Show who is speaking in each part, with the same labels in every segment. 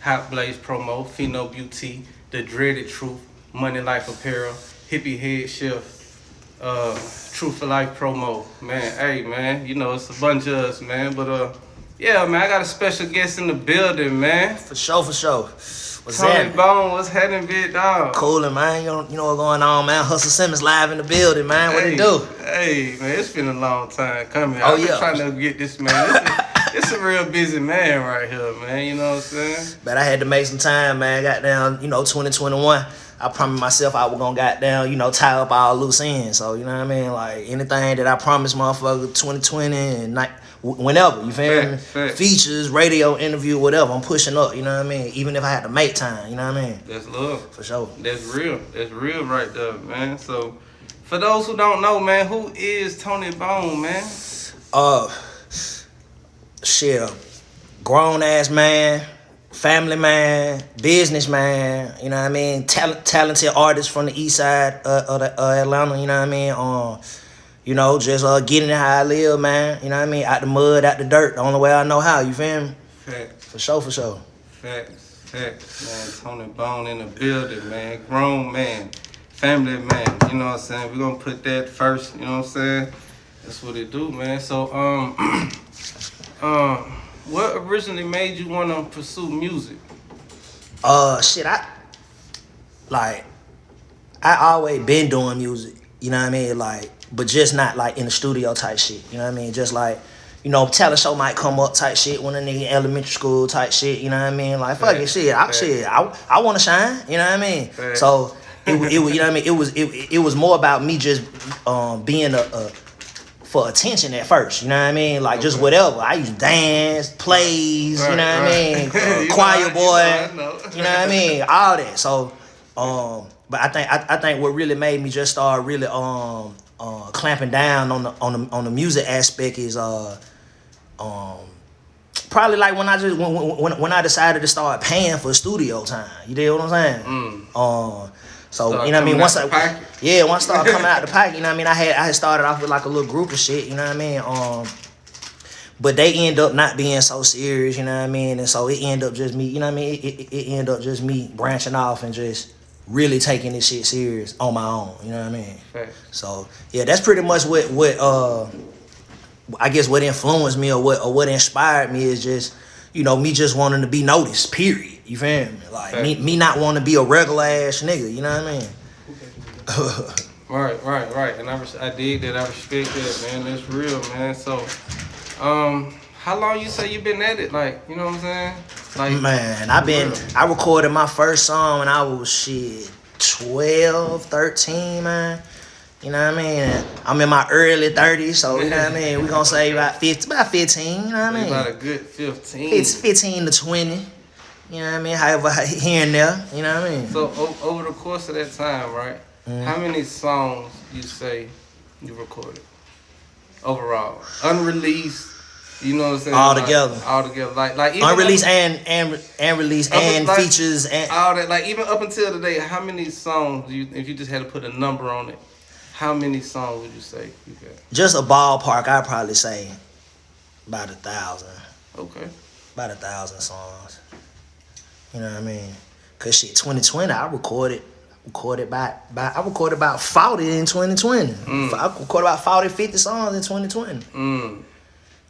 Speaker 1: Hot Blaze promo, Pheno Beauty, The Dreaded Truth, Money Life Apparel, Hippie Head Chef, Truth for Life promo. Man, hey man, you know it's a bunch of us, man. But yeah, man, I got a special guest in the building, man.
Speaker 2: For sure. What's
Speaker 1: Tony
Speaker 2: happening?
Speaker 1: Bone, what's happening, big dog?
Speaker 2: Coolin', man. You know what's going on, man. Hustle Simmons live in the building, man. What it do?
Speaker 1: Hey, man, it's been a long time coming.
Speaker 2: Oh,
Speaker 1: I've been
Speaker 2: yeah.
Speaker 1: trying to get this man. It's a real busy man right here, man. You know what I'm saying?
Speaker 2: But I had to make some time, man. Goddamn, 2021. I promised myself I was gonna goddamn, tie up all loose ends. So, you know what I mean? Like, anything that I promised motherfucker 2020 and whenever, you feel me?
Speaker 1: Fact.
Speaker 2: Features, radio, interview, whatever. I'm pushing up, you know what I mean? Even if I had to make time, you know what I mean?
Speaker 1: That's love.
Speaker 2: For sure.
Speaker 1: That's real. That's real right there, man. So, for those who don't know, man, who is Tony Bone, man?
Speaker 2: Shit, grown ass man, family man, businessman, you know what I mean? Talented artist from the east side of Atlanta, you know what I mean? Just getting it how I live, man. You know what I mean? Out the mud, out the dirt, the only way I know how, you feel me?
Speaker 1: Facts.
Speaker 2: For sure.
Speaker 1: Facts, man. Tony Bone in the building, man. Grown man, family man. You know what I'm saying? We're gonna put that first. You know what I'm saying? That's what it do, man. So, what originally made you wanna pursue music?
Speaker 2: Shit, I always been doing music. You know what I mean? Like, but just not like in the studio type shit. You know what I mean? Just like, talent show might come up type shit when a nigga elementary school type shit. You know what I mean? Like, fuck it, shit. I want to shine. You know what I mean?
Speaker 1: Fact.
Speaker 2: So it was, you know what I mean? It was more about me just being for attention at first. You know what I mean? Like, just whatever. I used to dance, plays.
Speaker 1: Right,
Speaker 2: you know what I mean? Choir boy. You know what I mean? All that. So, but I think what really made me just start really clamping down on the music aspect is probably like when I decided to start paying for studio time. You dig what I'm saying? So
Speaker 1: Start
Speaker 2: you know what I mean. Once I started coming out the pocket, you know what I mean. I had started off with like a little group of shit. You know what I mean. But they end up not being so serious. You know what I mean. And so it ended up just me. You know what I mean. It ended up just me branching off and just really taking this shit serious on my own, you know what I mean?
Speaker 1: Right.
Speaker 2: So yeah, that's pretty much what I guess what influenced me or what inspired me is just, me just wanting to be noticed, period. You feel me? Like me not wanting to be a regular ass nigga, you know what I mean?
Speaker 1: Right. And I dig that, I respect that, man. That's real, man. So how long you say you been at it? Like, you know what I'm saying? Like,
Speaker 2: man, I recorded my first song when I was 12, 13, man. You know what I mean? I'm in my early 30s, so you know what I mean? We're gonna say about 15, you know what I mean?
Speaker 1: About a good 15.
Speaker 2: 15 to 20. You know what I mean? However, here and there, you know what I mean?
Speaker 1: So over the course of that time, right? Mm-hmm. How many songs you say you recorded? Overall. Unreleased. You know what I'm saying?
Speaker 2: All together.
Speaker 1: Like even
Speaker 2: unreleased and released and like, features and
Speaker 1: all that. Like even up until today, how many songs if you just had to put a number on it, how many songs would you say you got?
Speaker 2: Just a ballpark, I'd probably say about 1,000.
Speaker 1: Okay.
Speaker 2: About 1,000 songs. You know what I mean? Cause 2020 I recorded about 40 in 2020. I recorded about 40, 50 songs in 2020.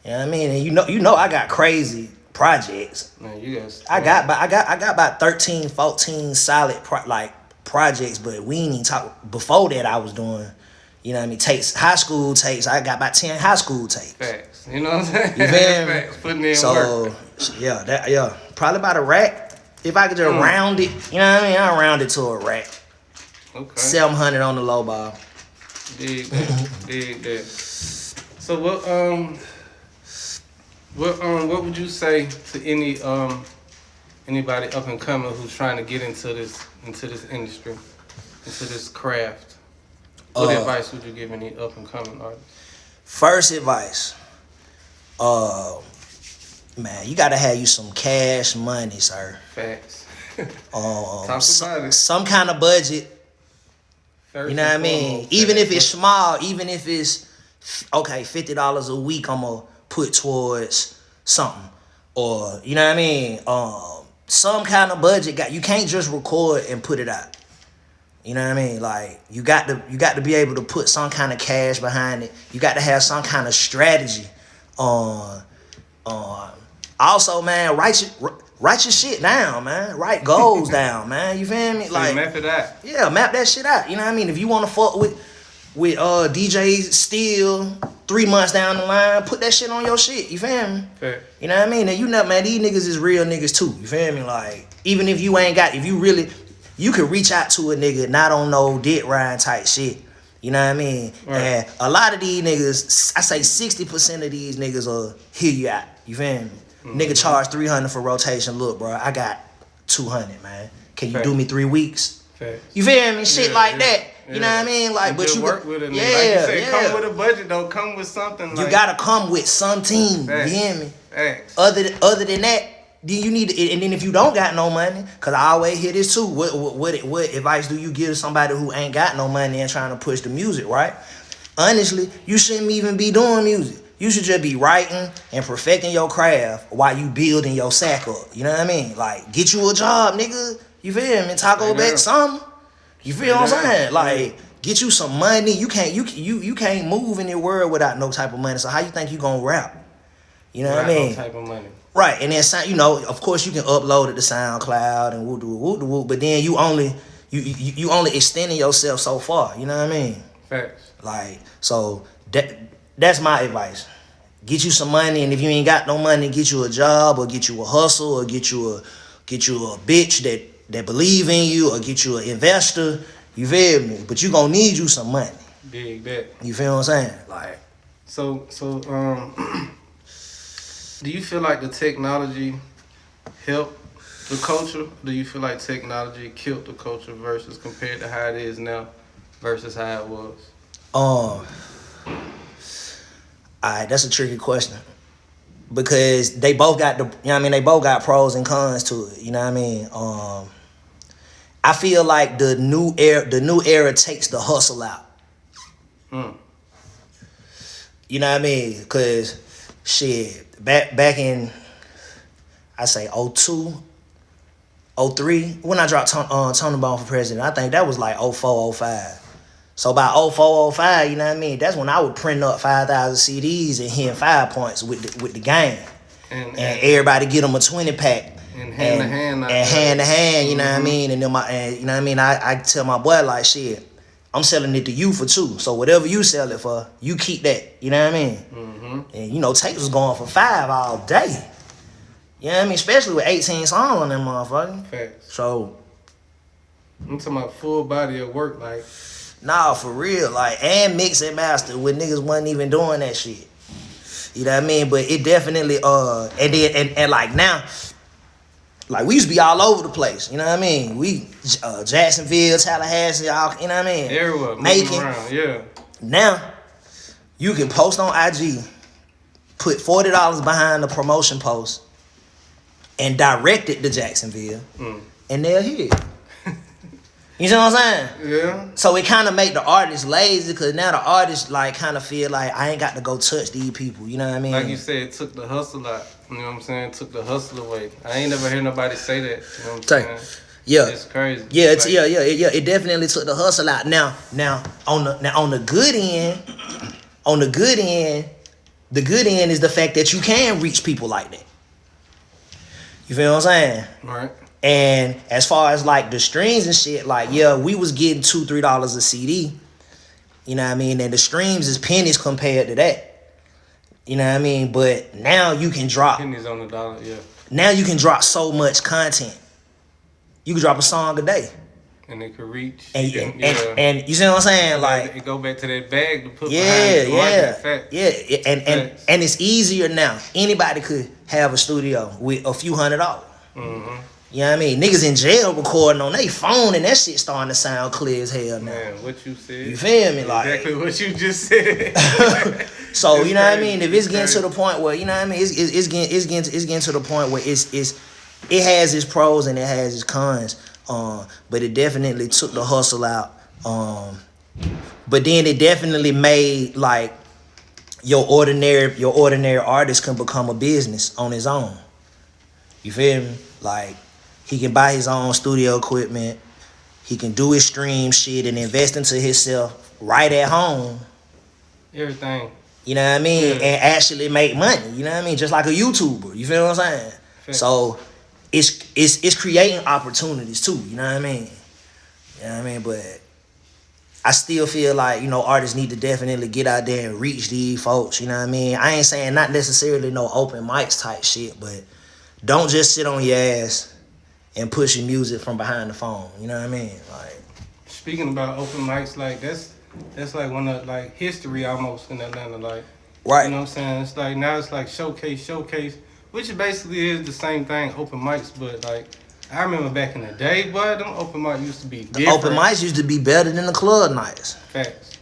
Speaker 2: You know what I mean? And you know I got crazy projects.
Speaker 1: Man, you guys.
Speaker 2: I got about 13, 14 solid projects, but we ain't even talk before that I was doing, you know what I mean, tapes, high school tapes. I got about 10 high school tapes.
Speaker 1: Facts. You know what I'm saying?
Speaker 2: You feel me?
Speaker 1: Facts. Putting in work.
Speaker 2: Yeah. Probably about a rack. If I could just round it, you know what I mean? I'll round it to a rack.
Speaker 1: Okay.
Speaker 2: 700 on the low ball.
Speaker 1: Dig that. So what would you say to anybody up and coming who's trying to get into this industry, into this craft? What advice would you give any up and coming artist?
Speaker 2: First advice, man, you gotta have you some cash money, sir.
Speaker 1: Facts. Talk about it.
Speaker 2: Some kind of budget.
Speaker 1: First,
Speaker 2: you know what I mean? Even if it's small, even if it's okay, $50 a week, I'm gonna put towards something, or you know what I mean. some kind of budget. You can't just record and put it out. You know what I mean? Like you got to be able to put some kind of cash behind it. You got to have some kind of strategy. Also, man, write your shit down, man. Write goals down, man. You feel me? Like
Speaker 1: map it out.
Speaker 2: Yeah, map that shit out. You know what I mean? If you want to fuck with DJ Steel 3 months down the line, put that shit on your shit. You feel me?
Speaker 1: Fair.
Speaker 2: You know what I mean? And you know, man, these niggas is real niggas too. You feel me? Like even if you ain't got, if you really, you could reach out to a nigga not on no dick riding type shit. You know what I mean? Right. And a lot of these niggas, I say 60% of these niggas will hear you out. You feel me? Mm-hmm. Nigga charge $300 for rotation. Look, bro, I got $200, man. Can you do me 3 weeks?
Speaker 1: Fair.
Speaker 2: You feel me? Shit like that. You know what I mean? Like, but you
Speaker 1: work with it.
Speaker 2: Yeah,
Speaker 1: like you said, come with a budget. Don't come with something.
Speaker 2: You gotta come with some team.
Speaker 1: Facts.
Speaker 2: You hear me?
Speaker 1: Facts.
Speaker 2: Other than that, then you need to, and then if you don't got no money, cause I always hear this too. What advice do you give to somebody who ain't got no money and trying to push the music, right? Honestly, you shouldn't even be doing music. You should just be writing and perfecting your craft while you building your sack up. You know what I mean? Like, get you a job, nigga. You feel me? Taco back something. You feel what I'm saying? Like, get you some money. You can't move in the world without no type of money. So how you think you gonna rap? You know what I mean?
Speaker 1: No type of money.
Speaker 2: Right, and then you know, of course, you can upload it to SoundCloud and woo, but then you only extending yourself so far. You know what I mean?
Speaker 1: Facts.
Speaker 2: Like, so that's my advice. Get you some money, and if you ain't got no money, get you a job or get you a hustle or get you a bitch that believe in you or get you an investor. You feel me? But you gonna need you some money.
Speaker 1: Big bet.
Speaker 2: You feel what I'm saying? Like,
Speaker 1: so do you feel like the technology helped the culture? Do you feel like technology killed the culture versus compared to how it is now versus how it was?
Speaker 2: Alright, that's a tricky question. Because they both got they both got pros and cons to it. You know what I mean? I feel like the new era takes the hustle out. You know what I mean? Cause shit, back in I say 02, 03, when I dropped Tony Bone for president, I think that was like 04, 05. So by 04, 05, you know what I mean? That's when I would print up 5,000 CDs and hit 5 points with the gang. And everybody get them a 20 pack.
Speaker 1: And hand
Speaker 2: to hand, you know what I mean? And then you know what I mean? I tell my boy like, shit, I'm selling it to you for 2. So whatever you sell it for, you keep that. You know what I mean? Mm-hmm. And you know, tapes was going for 5 all day. You know what I mean? Especially with 18 songs on them motherfuckers.
Speaker 1: Facts.
Speaker 2: So
Speaker 1: I'm talking about full body of work, like.
Speaker 2: Nah, for real, like, and mix and master when niggas wasn't even doing that shit. You know what I mean? But it definitely and like now, like we used to be all over the place. You know what I mean? We Jacksonville, Tallahassee, all, you know what I mean?
Speaker 1: Everywhere,
Speaker 2: making
Speaker 1: around, yeah.
Speaker 2: Now you can post on IG, put $40 behind the promotion post, and direct it to Jacksonville, and they'll hear it. You know what I'm saying?
Speaker 1: Yeah.
Speaker 2: So it kind of make the artist lazy because now the artist like kind of feel like I ain't got to go touch these people. You know what I mean?
Speaker 1: Like you said, it took the hustle out. You know what I'm saying? It took the hustle away. I ain't never heard nobody say that. You know what I'm saying?
Speaker 2: Yeah.
Speaker 1: It's crazy.
Speaker 2: Yeah, it's, like, yeah. It definitely took the hustle out. Now on the good end, the good end is the fact that you can reach people like that. You feel what I'm saying?
Speaker 1: Right.
Speaker 2: And as far as like the streams and shit, like, yeah, we was getting $2-3 a CD. You know what I mean? And the streams is pennies compared to that. You know what I mean? But now you can drop
Speaker 1: pennies on the dollar, yeah.
Speaker 2: Now you can drop so much content. You can drop a song a day.
Speaker 1: And it could reach.
Speaker 2: And you see what I'm saying? Like,
Speaker 1: it go back to that bag to put behind the market.
Speaker 2: And it's easier now. Anybody could have a studio with a few $100. Mm-hmm. You know what I mean? Niggas in jail recording on their phone and that shit starting to sound clear as hell now.
Speaker 1: Man, what you said.
Speaker 2: You feel me? Like,
Speaker 1: exactly what you just said.
Speaker 2: So, you know what I mean? If it's getting to the point where, you know what I mean? It's getting to the point where it has its pros and it has its cons. But it definitely took the hustle out. But then it definitely made like your ordinary artist can become a business on his own. You feel me? Like, He can buy his own studio equipment. He can do his stream shit and invest into himself right at home.
Speaker 1: Everything.
Speaker 2: You know what I mean?
Speaker 1: Yeah.
Speaker 2: And actually make money. You know what I mean? Just like a YouTuber. You feel what I'm saying?
Speaker 1: Facts.
Speaker 2: So it's creating opportunities too. You know what I mean? You know what I mean? But I still feel like, you know, artists need to definitely get out there and reach these folks. You know what I mean? I ain't saying not necessarily no open mics type shit, but don't just sit on your ass and push your music from behind the phone. You know what I mean? Like,
Speaker 1: speaking about open mics, like that's like one of like history almost in Atlanta. Like,
Speaker 2: right.
Speaker 1: You know what I'm saying? It's like now it's like showcase, which basically is the same thing, open mics, but like I remember back in the day, boy, them open mics used to be different.
Speaker 2: The open mics used to be better than the club nights.
Speaker 1: Facts.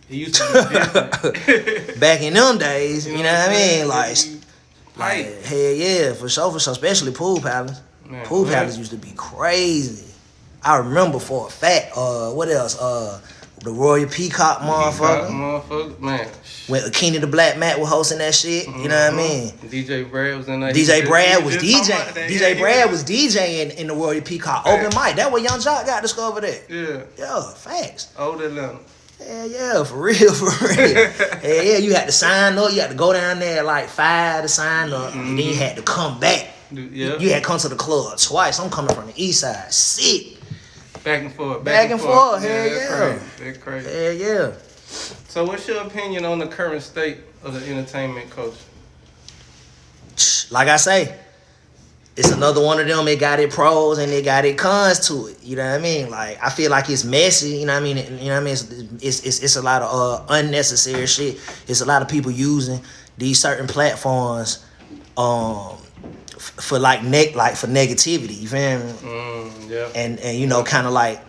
Speaker 1: It used to be different.
Speaker 2: Back in them days, you know what I mean?
Speaker 1: Like
Speaker 2: hell yeah, for sure, especially Pool Palace.
Speaker 1: Man,
Speaker 2: Pool Palace used to be crazy. I remember for a fact, what else? The Royal Peacock motherfucker.
Speaker 1: Man.
Speaker 2: When Kenny the Black Matt was hosting that shit, you know what I mean?
Speaker 1: DJ Brad was in there.
Speaker 2: DJ Brad was DJing. DJ Brad was DJing in the Royal Peacock open mic. That where Young Jock got discovered at. Yeah, facts.
Speaker 1: Old Atlanta.
Speaker 2: Yeah, for real. Yeah, you had to sign up. You had to go down there at like 5 to sign up, and then you had to come back.
Speaker 1: Yeah.
Speaker 2: You had to come to the club twice. I'm coming from the east side. Sick.
Speaker 1: Back and forth.
Speaker 2: Back and forth. Hell
Speaker 1: yeah. That's crazy.
Speaker 2: Hell yeah.
Speaker 1: So what's your opinion on the current state of the entertainment culture?
Speaker 2: Like I say, it's another one of them. It got its pros and it got its cons to it. You know what I mean? Like, I feel like it's messy. You know what I mean? You know what I mean? It's a lot of unnecessary shit. It's a lot of people using these certain platforms for for negativity. You feel me?
Speaker 1: Yeah.
Speaker 2: And you know, kind of like,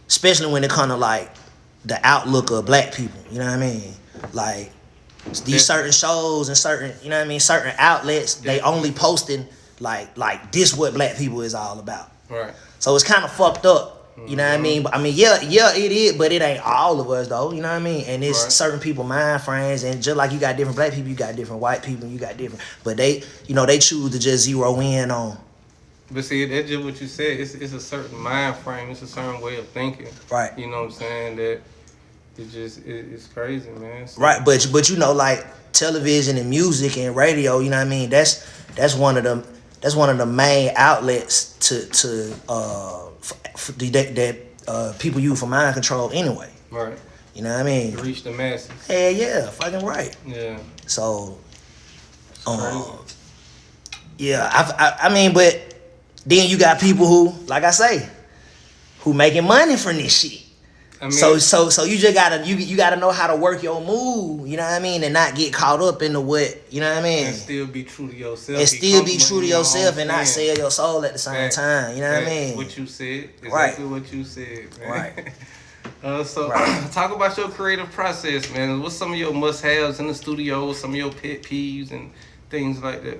Speaker 2: especially when it kind of like the outlook of black people. You know what I mean? Like, these certain shows and certain, you know what I mean, certain outlets, they only posting like this what black people is all about.
Speaker 1: Right.
Speaker 2: So it's kind of fucked up. You know what I mean? But I mean, yeah, it is, but it ain't all of us though. You know what I mean? And it's certain people mind frames, and just like you got different black people, you got different white people, you got different. But they, you know, they choose to just zero in on.
Speaker 1: But see, that's just what you said. It's a certain mind frame. It's a certain way of thinking.
Speaker 2: Right.
Speaker 1: You know what I'm saying? That it's crazy, man. So,
Speaker 2: right. But you know, like television and music and radio. You know what I mean? That's one of the main outlets that people use for mind control anyway.
Speaker 1: Right.
Speaker 2: You know what I mean?
Speaker 1: To reach the masses.
Speaker 2: Hell yeah, fucking right.
Speaker 1: Yeah.
Speaker 2: So, yeah, I mean, but then you got people who, like I say, who making money from this shit. I mean, so you just gotta know how to work your move, you know what I mean, and not get caught up into what, you know what I mean,
Speaker 1: and still be true to yourself.
Speaker 2: And still be true to yourself and not sell your soul at the same time. You know what I mean?
Speaker 1: What you said, exactly what you said, man.
Speaker 2: Right.
Speaker 1: Talk about your creative process, man. What's some of your must-haves in the studio? Some of your pet peeves and things like that?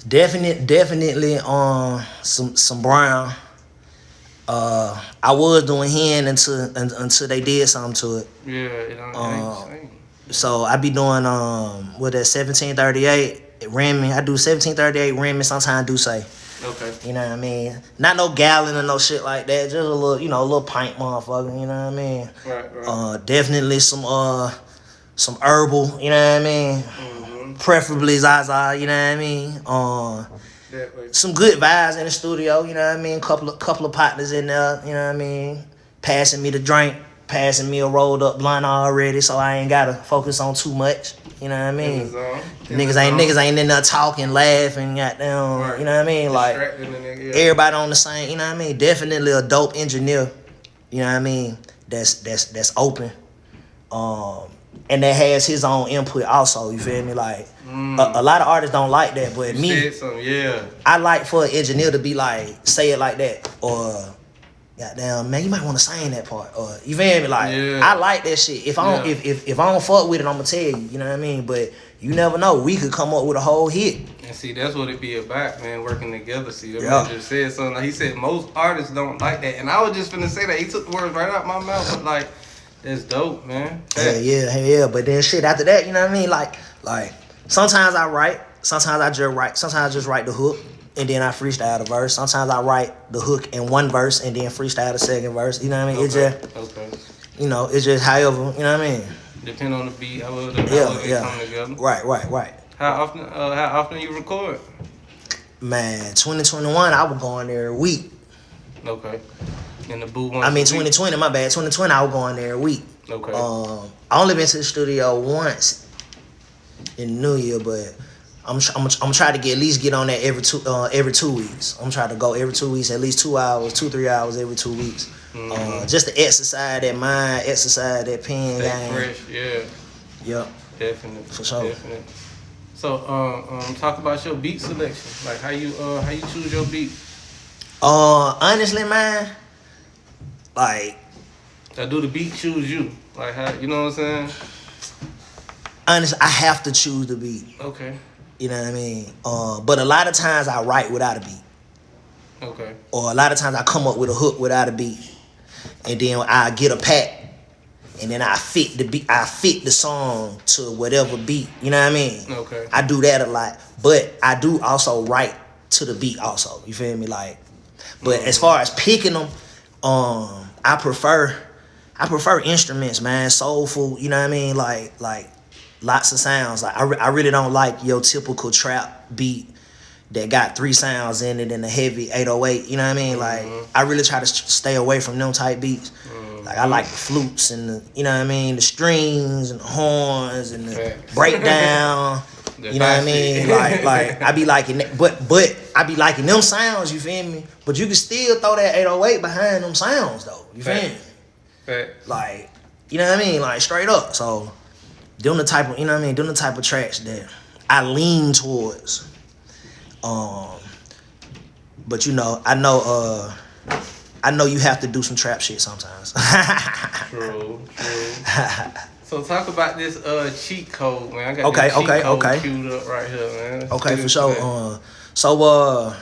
Speaker 2: Definitely some brown. I was doing hand until they did something to it.
Speaker 1: Yeah, it ain't
Speaker 2: so I be doing with that 1738 Remy. I do 1738 Remy. Sometimes do say.
Speaker 1: Okay.
Speaker 2: You know what I mean? Not no gallon or no shit like that. Just a little, you know, a little pint, motherfucker. You know what I mean?
Speaker 1: Right.
Speaker 2: Definitely some herbal. You know what I mean?
Speaker 1: Mm-hmm.
Speaker 2: Preferably Zaza. You know what I mean? Some good vibes in the studio, you know what I mean? Couple of partners in there, you know what I mean? Passing me the drink, passing me a rolled up blunt already, so I ain't gotta focus on too much, you know what I mean? Niggas ain't in there talking, laughing, goddamn, you know what I mean? Like, everybody on the same, you know what I mean? Definitely a dope engineer, you know what I mean? That's open, and that has his own input also, you feel me? Like, a lot of artists don't like that, but I like for an engineer to be like, say it like that, or goddamn, man, you might want to sing that part, or you feel me? Like, I like that shit. If I don't, if I don't fuck with it, I'm gonna tell you, you know what I mean? But you never know, we could come up with a whole hit.
Speaker 1: And see, that's what it be about, man, working together. See, that man just said something. He said most artists don't like that, and I was just finna say that. He took the words right out my mouth, but like, that's dope, man.
Speaker 2: Hell yeah. But then shit after that, you know what I mean? Like sometimes I write, sometimes I just write the hook. and then I freestyle the verse. Sometimes I write the hook in one verse and then freestyle the second verse. You know what I mean? It just, it's just however, you know what I mean?
Speaker 1: Depend on the beat, however they come together.
Speaker 2: Right.
Speaker 1: How often you record?
Speaker 2: Man, 2021, I was going there every week.
Speaker 1: Okay. In the booth
Speaker 2: 2020, my bad. 2020, I was going there every week.
Speaker 1: Okay.
Speaker 2: I only been to the studio once in New Year, but I'm trying to at least get on that every 2 weeks. I'm trying to go every 2 weeks, at least 2 hours, 2-3 hours every 2 weeks. Just to exercise that mind, exercise that pen game.
Speaker 1: Fresh, yeah.
Speaker 2: Yep.
Speaker 1: Definitely.
Speaker 2: For sure.
Speaker 1: Definitely. So, talk about your beat selection. Like how you choose your beat.
Speaker 2: Honestly, man, like,
Speaker 1: do the beat choose you? Like how, you know what I'm saying?
Speaker 2: Honestly, I have to choose the beat.
Speaker 1: Okay.
Speaker 2: You know what I mean? But a lot of times I write without a beat.
Speaker 1: Okay.
Speaker 2: Or a lot of times I come up with a hook without a beat. And then I get a pack. And then I fit the beat. I fit the song to whatever beat. You know what I mean?
Speaker 1: Okay.
Speaker 2: I do that a lot. But I do also write to the beat also. You feel me? Like, but as far as picking them, I prefer instruments, man. Soulful, you know what I mean? Like lots of sounds. Like I really don't like your typical trap beat that got 3 sounds in it and a heavy 808. You know what I mean? Like I really try to stay away from them type beats. Like I like the flutes and the, you know what I mean, the strings and the horns and the breakdown. You know what I mean? Like I be liking that, but I be liking them sounds. You feel me? But you can still throw that 808 behind them sounds though. You feel me? Like, you know what I mean? Like straight up. So them the type of, you know what I mean? Them the type of tracks that I lean towards. But you know, I know you have to do some trap shit sometimes.
Speaker 1: True. So talk about this cheat code, man. I got this cheat code queued up right here, man.
Speaker 2: Okay, for sure. So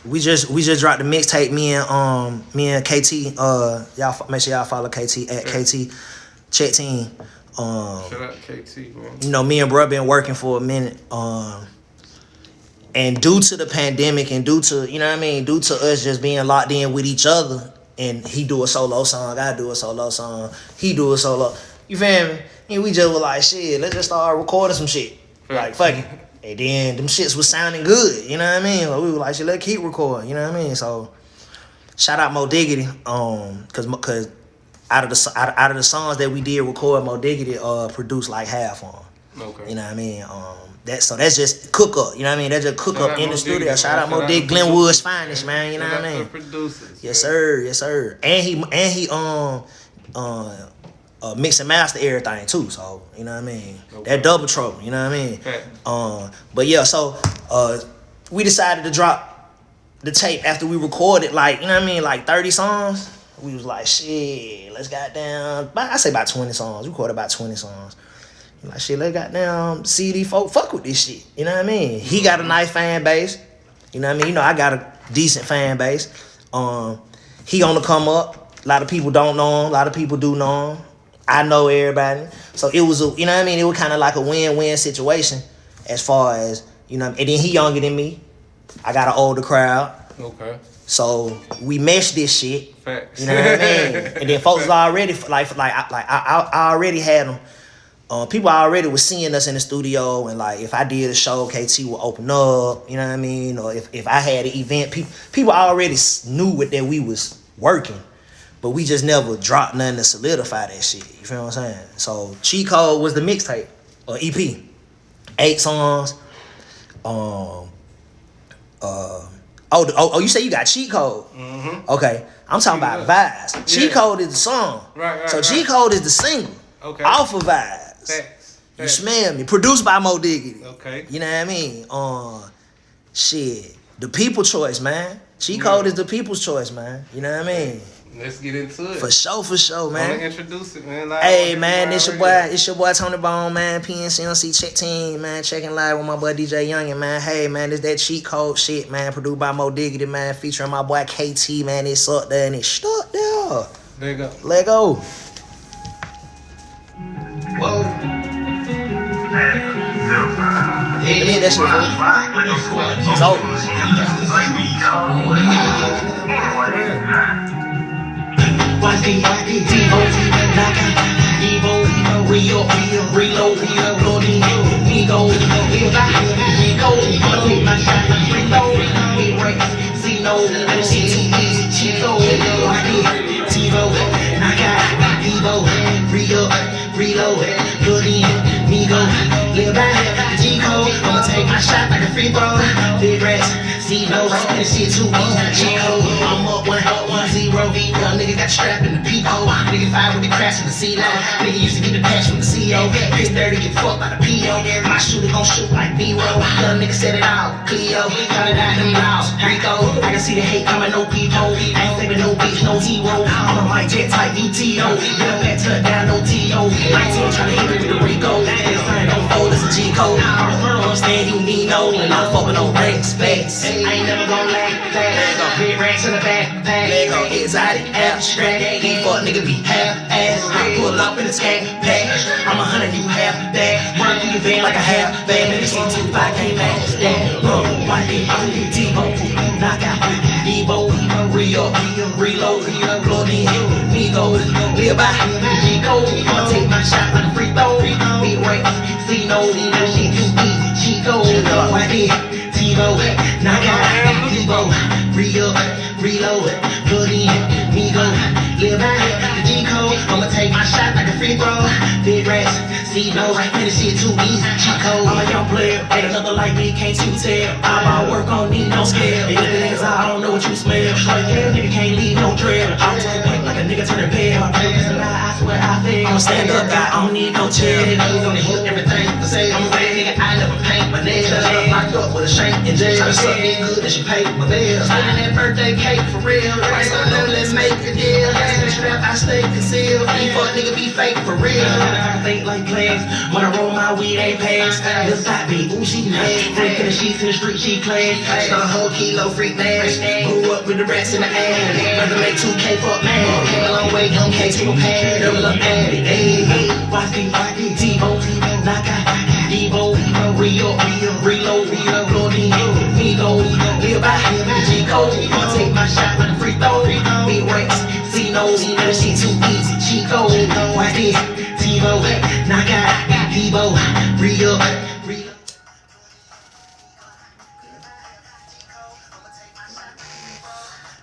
Speaker 2: we just dropped the mixtape. Me and KT. Y'all make sure y'all follow KT at KT Check Team.
Speaker 1: Shout out KT, man.
Speaker 2: You know, me and bro been working for a minute. And due to the pandemic and due to, you know what I mean, due to us just being locked in with each other, and he do a solo song, I do a solo song, he do a solo, you feel me? And we just were like, shit, let's just start recording some shit. Like, fuck it. And then them shits was sounding good, you know what I mean? Like, we were like, shit, let's keep recording, you know what I mean? So, shout out Mo Diggity, cause out of the songs that we did record, Mo Diggity produced like half on. Okay. You know what I mean? That's just cook up. You know what I mean? That's just cook up in the studio. Shout out Mo Dick, Glenwood's finest, man. You know what I mean?
Speaker 1: Producers.
Speaker 2: Yes, sir. And he mix and master everything too. So you know what I mean? Okay. That double trouble. You know what I mean? Okay. But yeah, so we decided to drop the tape after we recorded, like, you know what I mean, like 30 songs. We was like, shit, let's goddamn. I say about 20 songs. We recorded about 20 songs. Like, shit, let goddamn CD folk fuck with this shit. You know what I mean? He got a nice fan base. You know what I mean? You know, I got a decent fan base. He on the come up. A lot of people don't know him. A lot of people do know him. I know everybody. So it was you know what I mean? It was kind of like a win-win situation as far as, you know, and then he younger than me. I got an older crowd.
Speaker 1: Okay.
Speaker 2: So we meshed this shit.
Speaker 1: Facts.
Speaker 2: You know what I mean? And then folks already, I already had them. People already was seeing us in the studio, and like if I did a show, KT would open up, you know what I mean? Or if I had an event, people already knew that we was working, but we just never dropped nothing to solidify that shit. You feel what I'm saying? So Cheat Code was the mixtape or EP, 8 songs. You say you got Cheat Code? Mm-hmm. Okay, I'm talking about Vibes. Yeah. Cheat Code is the song. Right. So Cheat Code is the single. Okay. Off of Vibes.
Speaker 1: Facts.
Speaker 2: You smell me? Produced by Mo Diggity.
Speaker 1: Okay.
Speaker 2: You know what I mean? Shit. The people choice, man. Cheat Code is the people's choice, man. You know what I mean?
Speaker 1: Let's get into it.
Speaker 2: For sure, man.
Speaker 1: I want to introduce it, man.
Speaker 2: Hey, man, it's your boy Tony Bone, man. PNCNC Check Team, man. Checking live with my boy DjYungin, man. Hey, man, it's that Cheat Code shit, man. Produced by Mo Diggity, man. Featuring my boy KT, man. It's up there and it's stuck there.
Speaker 1: There you go.
Speaker 2: Let go.
Speaker 3: Whoa.
Speaker 2: Let me hit that shit, bro. It's over. Reload, good in, me go, live by G-code. I'ma take my shot like a free throw. Big rats, C-no, and this shit too easy. G-code, I'm up 1-0. Young nigga got strapped in the P-O. Nigga fired with the crash in the C-line. Nigga used to get the patch from the C-O. Pitch 30, get fucked by the P-O. My shooter gon' shoot like B-roll. Young nigga set it out, Cleo. Counted out them laws, Rico. I can see the hate coming, no people. I ain't saving no beach, no T-roll. I'm a mic jet type UTO. Get a back touchdown, no T-O. 19 tryna hit it with the Rico. Don't fold, it's a G-code. Understand you need no, and I'm fucking no ranks, facts. I ain't never gon' lag, big racks in the backpack. Lego, exotic, abstract. These fuck nigga be half-ass. I pull up in the scat pack. I'm 100, you half that. Run through your van like a half bag. Let me see 2-5, can't match that. YD, T-O, knockout, Evo, re-up, reload, plug in, me go, live by, G-code. I'ma take my shot like a free throw. Big rank, C-no, shit too easy, G-code. YD, T-O, knockout, Evo, re-up, reload, plug in, me go, live by, G-code. I'ma take my shot like a free throw. Big racks, C-no, and this shit too easy, G-code. I'm a young player, ain't another like me, can't you tell? I'm all work on need no scale. If it is, I don't know what you smell. Straight yeah, nigga can't leave no trail. I'm turn pink like a nigga turning pale. I swear I feel. I'm a stand up guy, I don't need no chair. Niggas on the hook, everything for sale. I'm a bad nigga, I never paint my nails. I'm locked up with a shank in jail. Tryna suck me good and she paid my bills. Signing that birthday cake for real. Right, so now let's make a deal. That's strap, I stay concealed. These fuck nigga be fake for real. I think like plans. When I roll my weed, ain't pass. Lil' thot be, ooh, she mad. Freak in the sheets in the street, she class. Start a whole kilo, freak nash. Grew up with the rats in the ass. Rather make 2K, fuck man. Came a long way, young K to a pad. Double up addict, ayy. YD, T-O, knockout, Evo, re-up, reload, plug in, me go, live by, G-code. I'ma take my shot like a free throw. Big ranks, C-no's, and this shit too easy, G-code. YD, T-O, knockout, Evo, re-up,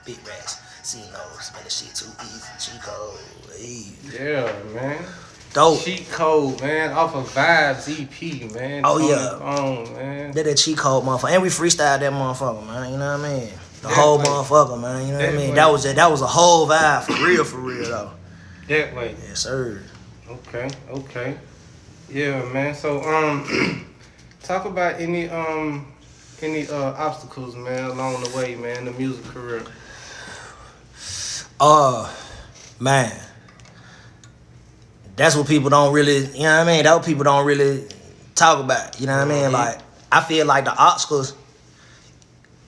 Speaker 2: big racks, C-no's, man, this shit too easy, G-code.
Speaker 1: Yeah, man.
Speaker 2: Dope.
Speaker 1: Cheat code, man, off of Vibes EP, man.
Speaker 2: Oh yeah,
Speaker 1: man.
Speaker 2: That cheat code, motherfucker, and we freestyled that motherfucker, man. You know what I mean? The whole motherfucker, man. You know what I mean? That was a whole vibe for real though.
Speaker 1: That way.
Speaker 2: Yes, sir.
Speaker 1: Okay. Yeah, man. So talk about any obstacles, man, along the way, man, the music career.
Speaker 2: Man. That's what people don't really, you know what I mean? That's what people don't really talk about, you know what I mean? Like, I feel like the obstacles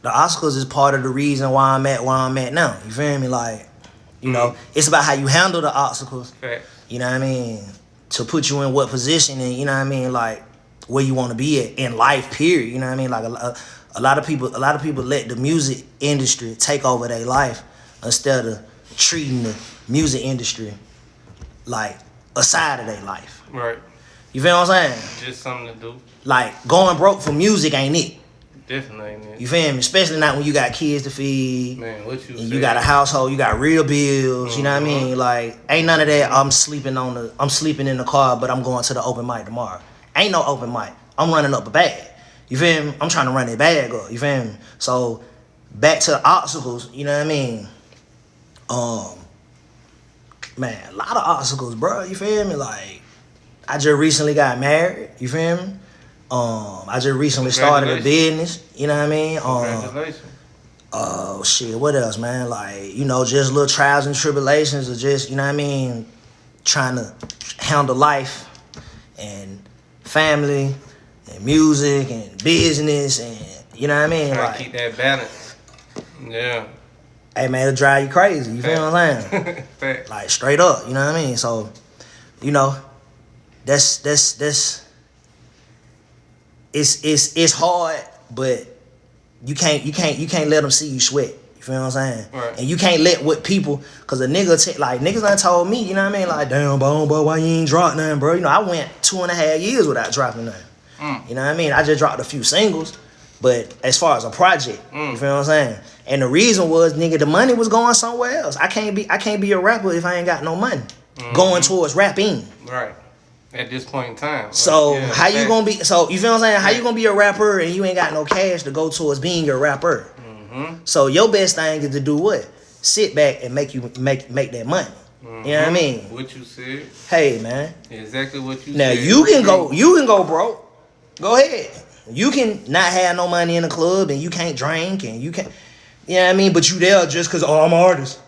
Speaker 2: is part of the reason why I'm at where I'm at now. You feel me? Like, you know, it's about how you handle the obstacles.
Speaker 1: Okay.
Speaker 2: You know what I mean? To put you in what position and, you know what I mean, like, where you want to be at in life, period. You know what I mean? Like, a lot of people let the music industry take over their life instead of treating the music industry like a side of their life.
Speaker 1: Right.
Speaker 2: You feel what I'm saying?
Speaker 1: Just something to do.
Speaker 2: Like, going broke for music ain't it.
Speaker 1: Definitely ain't it.
Speaker 2: You feel me? Especially not when you got kids to feed.
Speaker 1: Man, what you
Speaker 2: and you got a household, you got real bills, you know what I mean? Like, ain't none of that I'm sleeping in the car, but I'm going to the open mic tomorrow. Ain't no open mic. I'm running up a bag. You feel me? I'm trying to run that bag up. You feel me? So, back to the obstacles, you know what I mean? Man, a lot of obstacles, bro. You feel me? Like, I just recently got married. You feel me? I just recently started a business. You know what I mean?
Speaker 1: Congratulations.
Speaker 2: Oh shit, what else, man? Like, you know, just little trials and tribulations, or just, you know what I mean, trying to handle life and family and music and business and, you know what I mean?
Speaker 1: Try
Speaker 2: like,
Speaker 1: to keep that balance. Yeah.
Speaker 2: Hey man, it'll drive you crazy. You feel what I'm saying?
Speaker 1: Fact.
Speaker 2: Like, straight up. You know what I mean? So, you know, that's it's hard, but you can't let them see you sweat. You feel what I'm saying?
Speaker 1: Right.
Speaker 2: And you can't let what people, cause a nigga like niggas done told me, you know what I mean? Like, damn, bro, why you ain't dropped nothing, bro? You know, I went 2.5 years without dropping nothing. You know what I mean? I just dropped a few singles, but as far as a project, you feel what I'm saying? And the reason was, nigga, the money was going somewhere else. I can't be a rapper if I ain't got no money going towards rapping.
Speaker 1: Right. At this point in time.
Speaker 2: So how you gonna be? So you feel what I'm saying? How you gonna be a rapper and you ain't got no cash to go towards being a rapper? So your best thing is to do what? Sit back and make that money. You know what I mean?
Speaker 1: What you said.
Speaker 2: Hey man.
Speaker 1: Exactly what you said.
Speaker 2: Now you can go broke. Go ahead. You can not have no money in the club and you can't drink and you can't. You know what I mean? But you there just cause I'm an artist.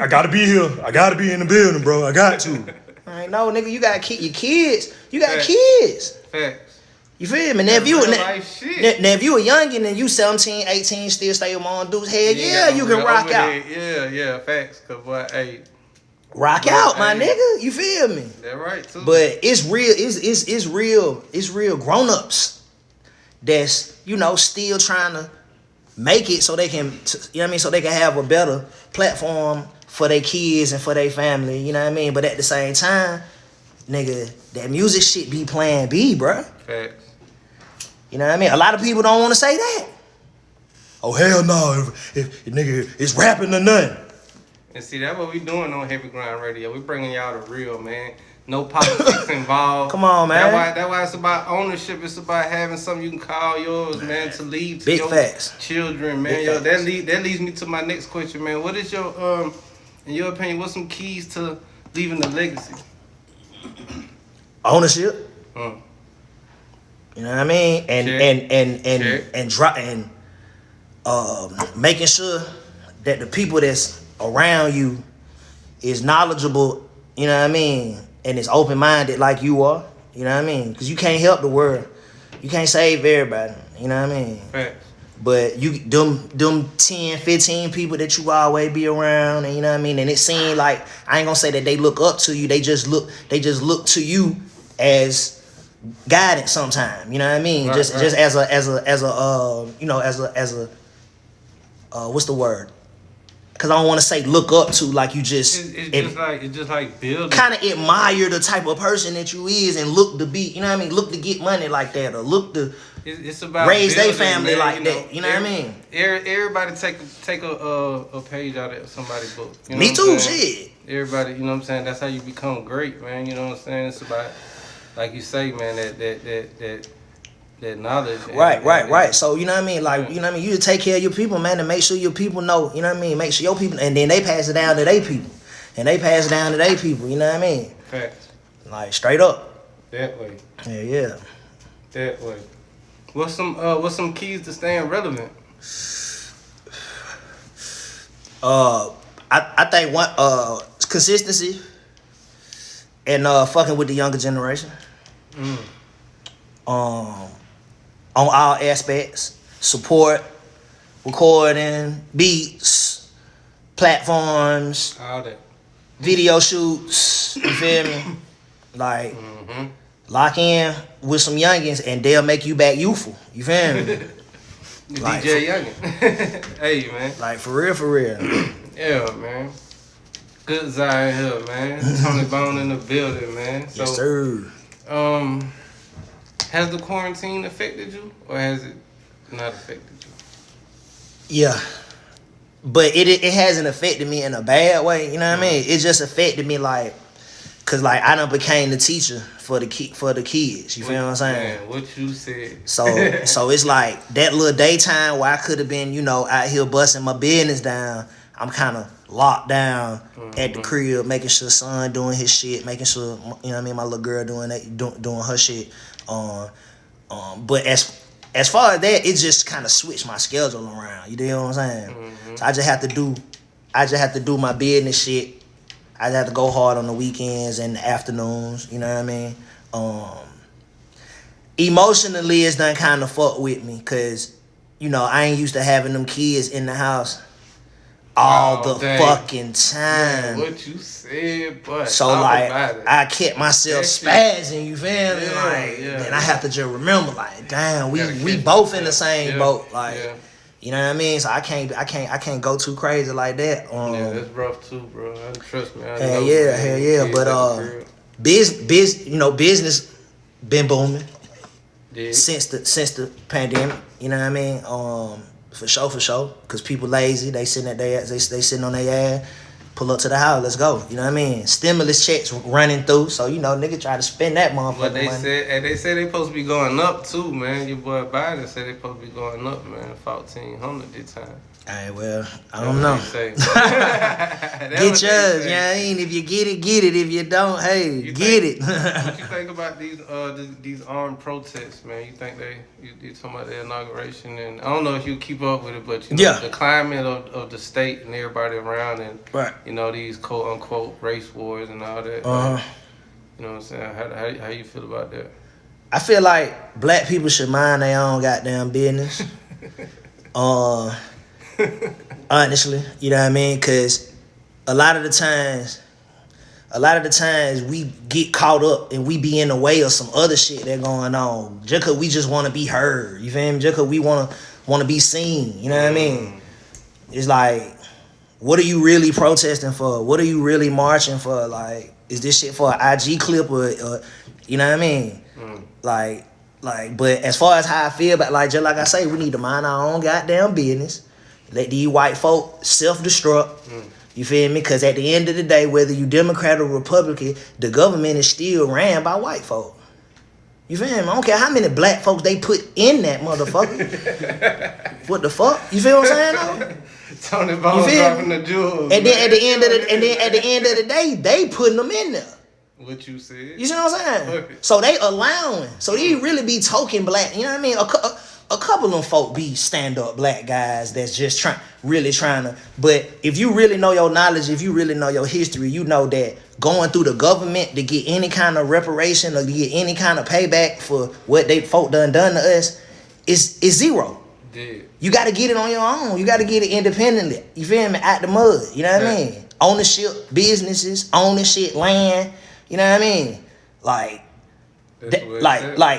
Speaker 2: I gotta be here. I gotta be in the building, bro. I got to. I know, nigga. You gotta keep your kids. You got kids.
Speaker 1: Facts.
Speaker 2: You feel me? Now if you a youngin and you 17, 18, still stay with mom dudes, hell yeah, you can rock out.
Speaker 1: Yeah, facts. Cause boy, hey,
Speaker 2: rock out, my nigga. You feel me?
Speaker 1: That right too.
Speaker 2: But it's real. It's real grown ups that's still trying to make it so they can, you know what I mean, so they can have a better platform for their kids and for their family. You know what I mean? But at the same time, nigga, that music shit be plan B, bruh.
Speaker 1: Facts.
Speaker 2: You know what I mean? A lot of people don't want to say that. Oh, hell no. If nigga, it's rapping or nothing.
Speaker 1: And see, that's what we doing on Heavy Grind Radio. We bringing y'all the real, man. No politics involved.
Speaker 2: Come on, man.
Speaker 1: That's why it's about ownership. It's about having something you can call yours, man, to leave to
Speaker 2: Big
Speaker 1: your
Speaker 2: facts.
Speaker 1: children, man. Yo, that leads me to my next question, man. What is your in your opinion, what's some keys to leaving a legacy?
Speaker 2: Ownership. You know what I mean? And making sure that the people that's around you is knowledgeable, you know what I mean, and is open-minded like you are, you know what I mean? Because you can't help the world. You can't save everybody, you know what I mean?
Speaker 1: Right.
Speaker 2: But you them 10, 15 people that you always be around, and you know what I mean? And it seems like, I ain't gonna say that they look up to you, they just look to you as guidance sometimes, you know what I mean?
Speaker 1: Right,
Speaker 2: just as a what's the word? Cause I don't want to say look up to, like you just
Speaker 1: it's just like building.
Speaker 2: Kind of admire the type of person that you is and look to be, you know what I mean? Look to get money like that, or look to
Speaker 1: it's about
Speaker 2: raise their
Speaker 1: building,
Speaker 2: family
Speaker 1: man,
Speaker 2: like that. You know what I mean?
Speaker 1: Everybody take a page out of somebody's book. You know
Speaker 2: Me
Speaker 1: what
Speaker 2: too,
Speaker 1: I'm saying?
Speaker 2: shit.
Speaker 1: Everybody, you know what I'm saying? That's how you become great, man. You know what I'm saying? It's about, like you say, man, that knowledge.
Speaker 2: Right. So you know what I mean? Like, you know what I mean? You just take care of your people, man, and make sure your people know, you know what I mean? Make sure your people, and then they pass it down to their people. And they pass it down to their people, you know what I mean?
Speaker 1: Facts.
Speaker 2: Like, straight up.
Speaker 1: That way.
Speaker 2: Yeah.
Speaker 1: That way. What's some keys to staying relevant?
Speaker 2: I think one consistency and fucking with the younger generation. On all aspects, support, recording, beats, platforms,
Speaker 1: All that.
Speaker 2: video shoots. You feel me? Like lock in with some youngins and they'll make you back youthful. You feel me? Like,
Speaker 1: DjYungin. Hey, man.
Speaker 2: Like for real.
Speaker 1: Yeah, man. Good Zion here, man. Tony Bone in the building, man. So,
Speaker 2: yes, sir.
Speaker 1: Has the quarantine affected you, or has it not affected you?
Speaker 2: Yeah. But it hasn't affected me in a bad way, you know what I mean? It just affected me like, cause like I done became the teacher for the kids. You feel what I'm saying?
Speaker 1: Man, what you said.
Speaker 2: So it's like that little daytime where I could have been, out here busting my business down. I'm kind of locked down at the crib, making sure son doing his shit, making sure, you know what I mean, my little girl doing her shit. But as far as that, it just kind of switched my schedule around. You know what I'm saying? So I just have to do my business shit. I just have to go hard on the weekends and the afternoons. You know what I mean? Emotionally, it's done kind of fuck with me, cause I ain't used to having them kids in the house all the
Speaker 1: dang.
Speaker 2: fucking time.
Speaker 1: Man, what you said, but
Speaker 2: So like I kept myself spazzing, you feel me? And I have to just remember, like, damn, we both in the same boat, like, you know what I mean? So I can't go too crazy like that.
Speaker 1: Yeah, that's rough too, bro. Trust me.
Speaker 2: Hell yeah. But business been booming since the pandemic. You know what I mean? For sure. Cause people lazy, they sitting at they sitting on their ass. Pull up to the house, let's go. You know what I mean? Stimulus checks running through, so nigga try to spend that motherfucker
Speaker 1: But they
Speaker 2: money.
Speaker 1: said they supposed to be going up too, man. Your boy Biden said they supposed to be going up, man. 1,400 this time.
Speaker 2: Alright, well, I don't know.
Speaker 1: Get
Speaker 2: yours, I mean, if you get it. If you don't, hey, get it.
Speaker 1: What you think about these armed protests, man? You think you talking about the inauguration, and I don't know if you keep up with it, but the climate of the state and everybody around, and these quote unquote race wars and all that. You know what I'm saying? How you feel about that?
Speaker 2: I feel like black people should mind their own goddamn business. Honestly, you know what I mean? Cause a lot of the times we get caught up and we be in the way of some other shit that going on. Just cause we just want to be heard. You feel me? Just cause we want to be seen. You know what I mean? It's like, what are you really protesting for? What are you really marching for? Like, is this shit for an IG clip or you know what I mean? Like, but as far as how I feel about, like, just like I say, we need to mind our own goddamn business. Let these white folk self-destruct. You feel me? Because at the end of the day, whether you Democrat or Republican, the government is still ran by white folk. You feel me? I don't care how many black folks they put in that motherfucker. What the fuck? You feel what I'm saying? Though?
Speaker 1: Tony Ball dropping the jewels.
Speaker 2: And then at the end of the day, they putting them in there.
Speaker 1: What you said.
Speaker 2: You see what I'm saying? So they allowing. So they really be token black. You know what I mean? A couple of them folk be stand-up black guys that's just trying to. But if you really know your knowledge, if you really know your history, you know that going through the government to get any kind of reparation or to get any kind of payback for what they folk done to us is zero.
Speaker 1: Yeah.
Speaker 2: You got to get it on your own. You got to get it independently. You feel me? Out the mud. You know what I mean? Ownership, businesses, ownership, land. You know what I mean? Like,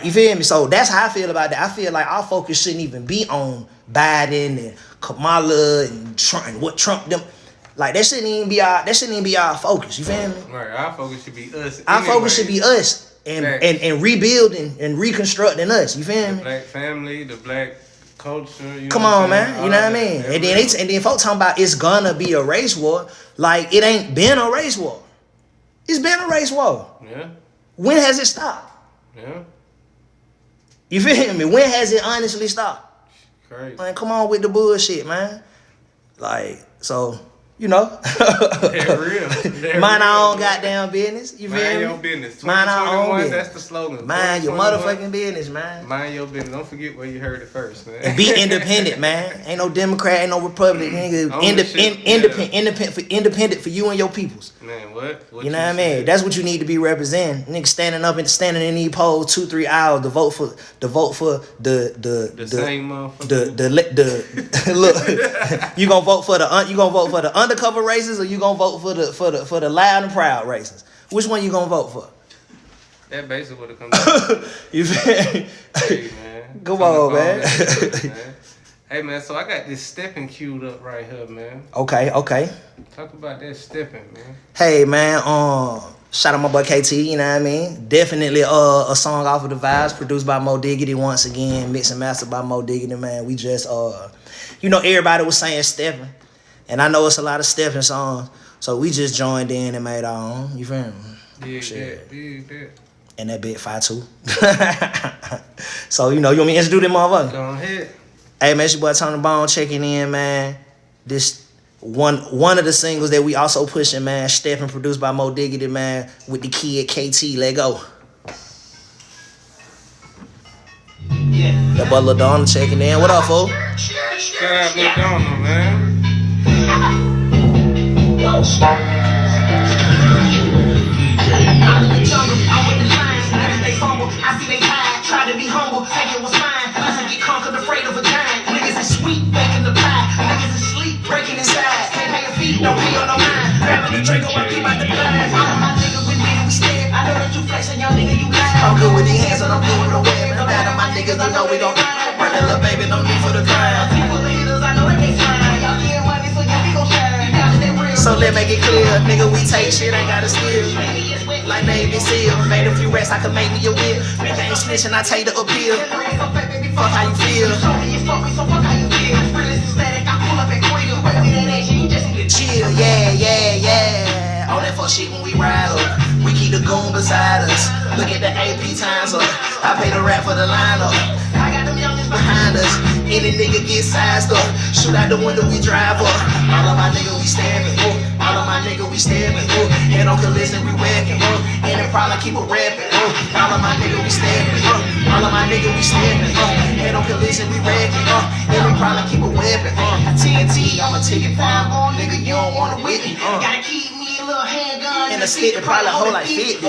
Speaker 2: you feel me? So that's how I feel about that. I feel like our focus shouldn't even be on Biden and Kamala and Trump and what Trump them. Like, that shouldn't even be our focus. You feel me?
Speaker 1: Right. Our focus should be us.
Speaker 2: Our focus should be us and rebuilding and reconstructing us. You feel me?
Speaker 1: The black family, the black culture.
Speaker 2: Come on, man. You know what I mean? And then folks talking about it's gonna be a race war. Like, it ain't been a race war. It's been a race war.
Speaker 1: Yeah.
Speaker 2: When has it stopped?
Speaker 1: Yeah.
Speaker 2: You feel me? When has it honestly stopped?
Speaker 1: Crazy.
Speaker 2: Man, come on with the bullshit, man. Like, so,
Speaker 1: They're real.
Speaker 2: Mind our own goddamn business. You feel me?
Speaker 1: Mind your business.
Speaker 2: Mind our own business.
Speaker 1: That's the slogan.
Speaker 2: Mind your motherfucking business, man.
Speaker 1: Mind your business. Don't forget where you heard it first, man.
Speaker 2: And be independent, man. Ain't no Democrat, ain't no Republican. Independent for you and your peoples.
Speaker 1: Man, what
Speaker 2: you know what I mean? That's what you need to be representing. Niggas standing in these polls 2-3 hours to vote for the
Speaker 1: same motherfucker.
Speaker 2: Look, you gonna vote for the undercover races, or you gonna vote for the loud and proud races? Which one you gonna vote for?
Speaker 1: That basically what it comes down to.
Speaker 2: You feel?
Speaker 1: Hey, man.
Speaker 2: Come on, man.
Speaker 1: Hey, man, so I got this stepping queued up right here, man.
Speaker 2: Okay.
Speaker 1: Talk about that stepping, man.
Speaker 2: Hey, man, shout out my boy KT, you know what I mean? Definitely a song off of the Vibes, produced by Mo Diggity once again, mixed and mastered by Mo Diggity, man. We just, everybody was saying stepping, and I know it's a lot of stepping songs, so we just joined in and made our own, you feel me?
Speaker 1: Yeah.
Speaker 2: And that bit 5-2. So, you want me to introduce them motherfucker?
Speaker 1: Go ahead.
Speaker 2: Hey, man, it's your boy Tony Bone checking in, man. This one of the singles that we also pushing, man. Steppin', produced by Mo Diggity, man. With the kid KT. Let go. That boy Lil Donna checking in. What up, fool?
Speaker 1: Shout out Lil Donna, man.
Speaker 3: I see they hide, try to be humble, take it was mine. Listen, get conquered, afraid of a giant. Niggas is sweet, baking the pie. Niggas is sleep, breaking inside.
Speaker 2: Draco, I keep out the blind. All of my niggas with me, we step. I know that you flexing, young nigga, you lie. I'm good with these hands and I'm good with the web. And that of my niggas, you know we gon' burn that little baby, no need for the crime. People leaders, I know that they fine. Y'all getting money, so yeah, we gon' shine. So let's make it clear, nigga, we take shit, ain't gotta steal. Like Navy SEAL, made a few racks, I can make me a wheel. Nigga ain't snitching, I take the appeal. Fuck how you feel. Chill, yeah. All that fuck shit when we ride up. We keep the goon beside us. Look at the AP times up. I pay the rap for the lineup. I got them youngins behind us. Any nigga get sized up. Shoot out the window, we drive up. All of my niggas, we stabbing. All of my niggas, we stabbing. Head on collision, we whacking. And it probably keep a rapping. All of my niggas, we stabbing. All of my niggas, we stabbing. Head on collision, we whacking. And it probably keep a weapon. TNT, I'm a ticket bomb. Nigga, you don't wanna with me. Gotta keep me a little handgun. And a stick that probably hold like 50.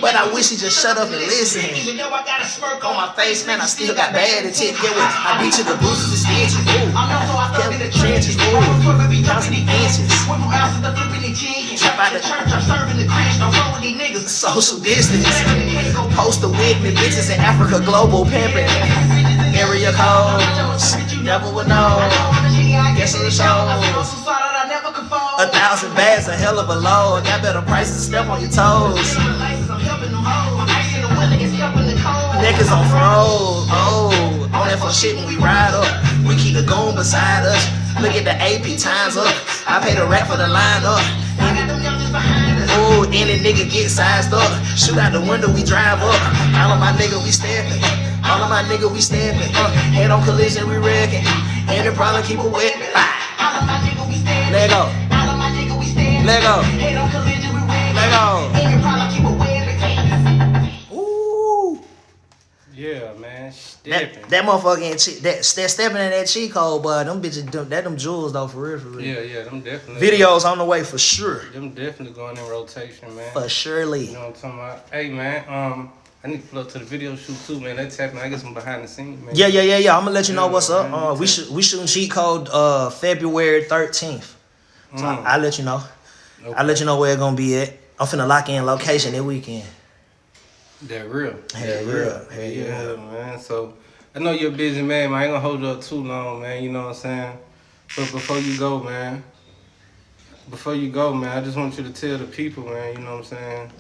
Speaker 2: But I wish he just shut up and listen. Even though I got a smirk on my face, man, I still got bad intent. Get what? I beat you the bruises and stitches. Ooh, I'm in the trenches. Ooh, counting the inches. Trap out the church, I'm serving the Christian. I'm rolling these niggas. Social distance. Poster with me, bitches in Africa, global pimping. Area codes, never would know. Guess who the shows? 1,000 bags, a hell of a load. Got better prices, step on your toes. Niggas on froze, on that for shit when we ride up. We keep the goon beside us. Look at the AP times up. I pay the rap for the line up. Ooh, any nigga get sized up. Shoot out the window, we drive up. All of my niggas, we stepping. All of my niggas, we stepping. Head on collision, we wrecking. And it probably keep a wet. Let go. Let go. Let go. Ooh.
Speaker 1: Yeah, man. Stepping.
Speaker 2: That motherfucking that stepping in that cheat code, but them bitches, them jewels though, for real.
Speaker 1: Yeah, them definitely.
Speaker 2: Videos on the way for sure.
Speaker 1: Them definitely going in rotation, man.
Speaker 2: For surely.
Speaker 1: You know what I'm talking about? Hey, man. I need to pull up to the video shoot too, man. That's happening. I get some behind the scenes, man.
Speaker 2: Yeah. I'm gonna let you know what's up. We shooting cheat code February 13th. So I'll let you know. Okay. I'll let you know where it's gonna be at. I'm finna lock in location that weekend.
Speaker 1: That real.
Speaker 2: Hey,
Speaker 1: yeah, man. So I know you're a busy man, man. I ain't gonna hold you up too long, man. You know what I'm saying? But before you go, man, I just want you to tell the people, man. You know what I'm saying?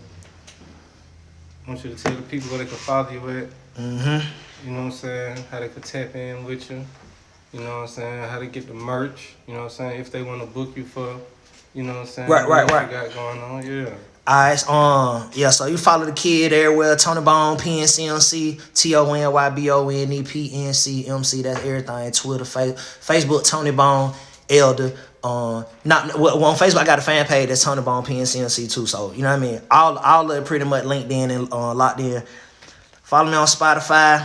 Speaker 1: I want you to tell the people where they can follow you at. You know what I'm saying? How they can tap in with you. You know what I'm saying? How to get the merch. You know what I'm saying? If they want to book you for, you know what I'm saying?
Speaker 2: Right.
Speaker 1: What you got going on, yeah.
Speaker 2: Alright, so you follow the kid everywhere. Tony Bone, PNCMC, TONYBONE, PNCMC. That's everything. Twitter, Facebook, Tony Bone, Elder. On Facebook I got a fan page that's Tony Bone PNCMC too. So you know what I mean. All of it pretty much linked in and locked in. Follow me on Spotify,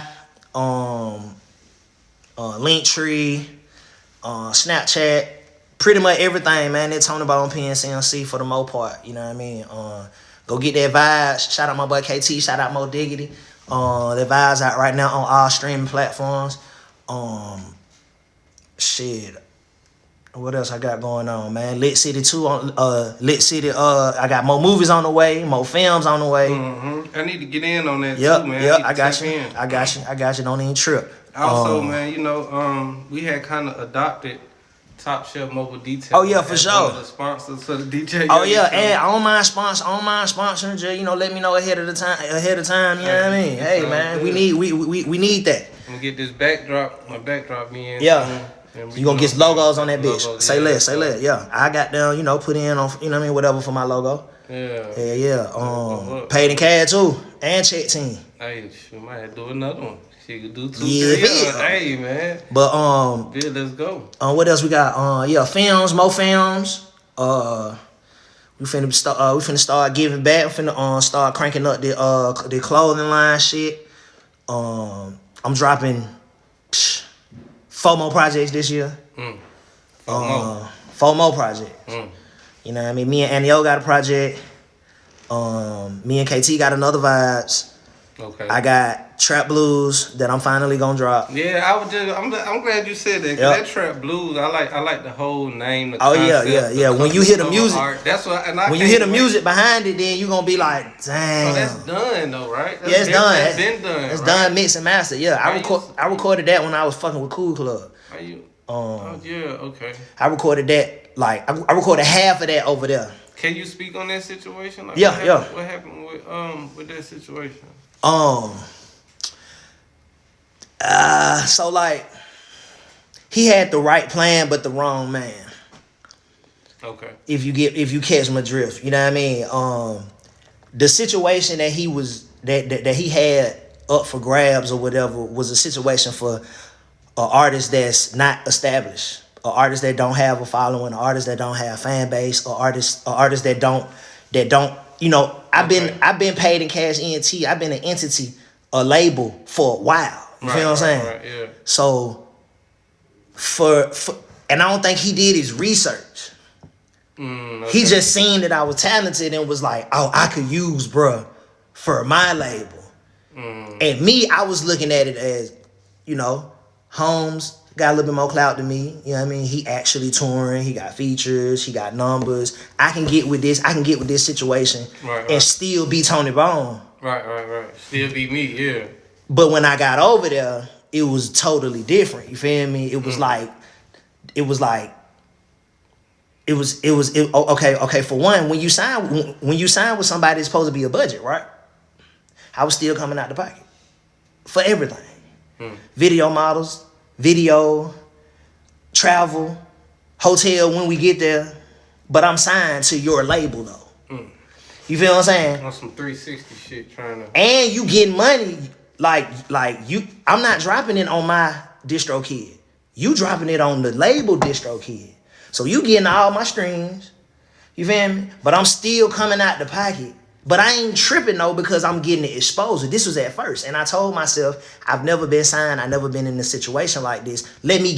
Speaker 2: Linktree, Snapchat. Pretty much everything, man. That's Tony Bone PNCMC for the most part. You know what I mean. Go get that vibes. Shout out my boy KT. Shout out Mo Diggity. That vibes out right now on all streaming platforms. Shit. What else I got going on, man? Lit City 2 on Lit City. I got more movies on the way, more films on the way.
Speaker 1: I need to get in on that too, man.
Speaker 2: Yep, I got you. Don't even trip.
Speaker 1: Also, man, you know, we had kind of adopted Top Shelf Mobile Detail.
Speaker 2: Oh yeah, for sure.
Speaker 1: One of the sponsors for the DJ.
Speaker 2: Oh yeah, and I don't mind sponsoring. Just, you know, let me know ahead of time. You know what I mean? Hey man, we need that.
Speaker 1: I'm gonna get this backdrop. My backdrop being.
Speaker 2: Yeah. You gonna get logos on that bitch.
Speaker 1: Logos,
Speaker 2: say less. Yeah, I got them. You know, put in on. You know what I mean? Whatever for my logo.
Speaker 1: Yeah.
Speaker 2: Paid in cash too, and check team.
Speaker 1: Hey, she might have to do another one. She could do 2, 3. Hey, man.
Speaker 2: But
Speaker 1: Bill, let's go.
Speaker 2: What else we got? Films, more films. We finna start giving back. We finna start cranking up the clothing line shit. I'm dropping 4 more projects this year. 4 more projects. You know what I mean? Me and Annie-O got a project. Me and KT got another vibes.
Speaker 1: Okay.
Speaker 2: I got Trap Blues that I'm finally gonna drop.
Speaker 1: Yeah, I'm glad you said that. 'Cause
Speaker 2: Yep.
Speaker 1: that trap blues, I like the whole name. The
Speaker 2: Oh
Speaker 1: concept,
Speaker 2: yeah. When you hear the music,
Speaker 1: art, that's what. And I
Speaker 2: when you
Speaker 1: can't
Speaker 2: hear the
Speaker 1: wait.
Speaker 2: music behind it, then you gonna be like, damn.
Speaker 1: So that's done though, right?
Speaker 2: Yeah, it's done.
Speaker 1: That's been done.
Speaker 2: It's
Speaker 1: right?
Speaker 2: done, mix and master. Yeah,
Speaker 1: How you-
Speaker 2: I recorded that when I was fucking with Cool Club.
Speaker 1: Are you? Oh yeah, okay.
Speaker 2: I recorded that I recorded half of that over there.
Speaker 1: Can you speak on that situation? Like,
Speaker 2: Yeah.
Speaker 1: What happened with that situation?
Speaker 2: So like he had the right plan but the wrong man.
Speaker 1: Okay.
Speaker 2: If you catch my drift, you know what I mean. The situation that he was that he had up for grabs or whatever was a situation for an artist that's not established, an artist that don't have a following, an artist that don't have fan base, an artist that don't you know. I've been paid in cash ENT. I've been an entity, a label for a while. You feel what I'm saying?
Speaker 1: Right, yeah.
Speaker 2: So for and I don't think he did his research.
Speaker 1: Okay.
Speaker 2: He just seen that I was talented and was like, oh, I could use bruh for my label. And me, I was looking at it as, you know, Holmes got a little bit more clout than me. You know what I mean? He actually touring. He got features. He got numbers. I can get with this. I can get with this situation and still be Tony Bone.
Speaker 1: Right. Still be me, yeah.
Speaker 2: But when I got over there, it was totally different. You feel me? It was okay. For one, when you sign with somebody, it's supposed to be a budget, right? I was still coming out the pocket for everything. Video models, video, travel, hotel when we get there. But I'm signed to your label though. You feel what I'm saying?
Speaker 1: On some 360 shit, trying to.
Speaker 2: And you get money like you. I'm not dropping it on my distro kid. You dropping it on the label distro kid. So you getting all my streams. You feel me? But I'm still coming out the pocket. But I ain't tripping though because I'm getting the exposure. This was at first. And I told myself, I've never been signed. I've never been in a situation like this. Let me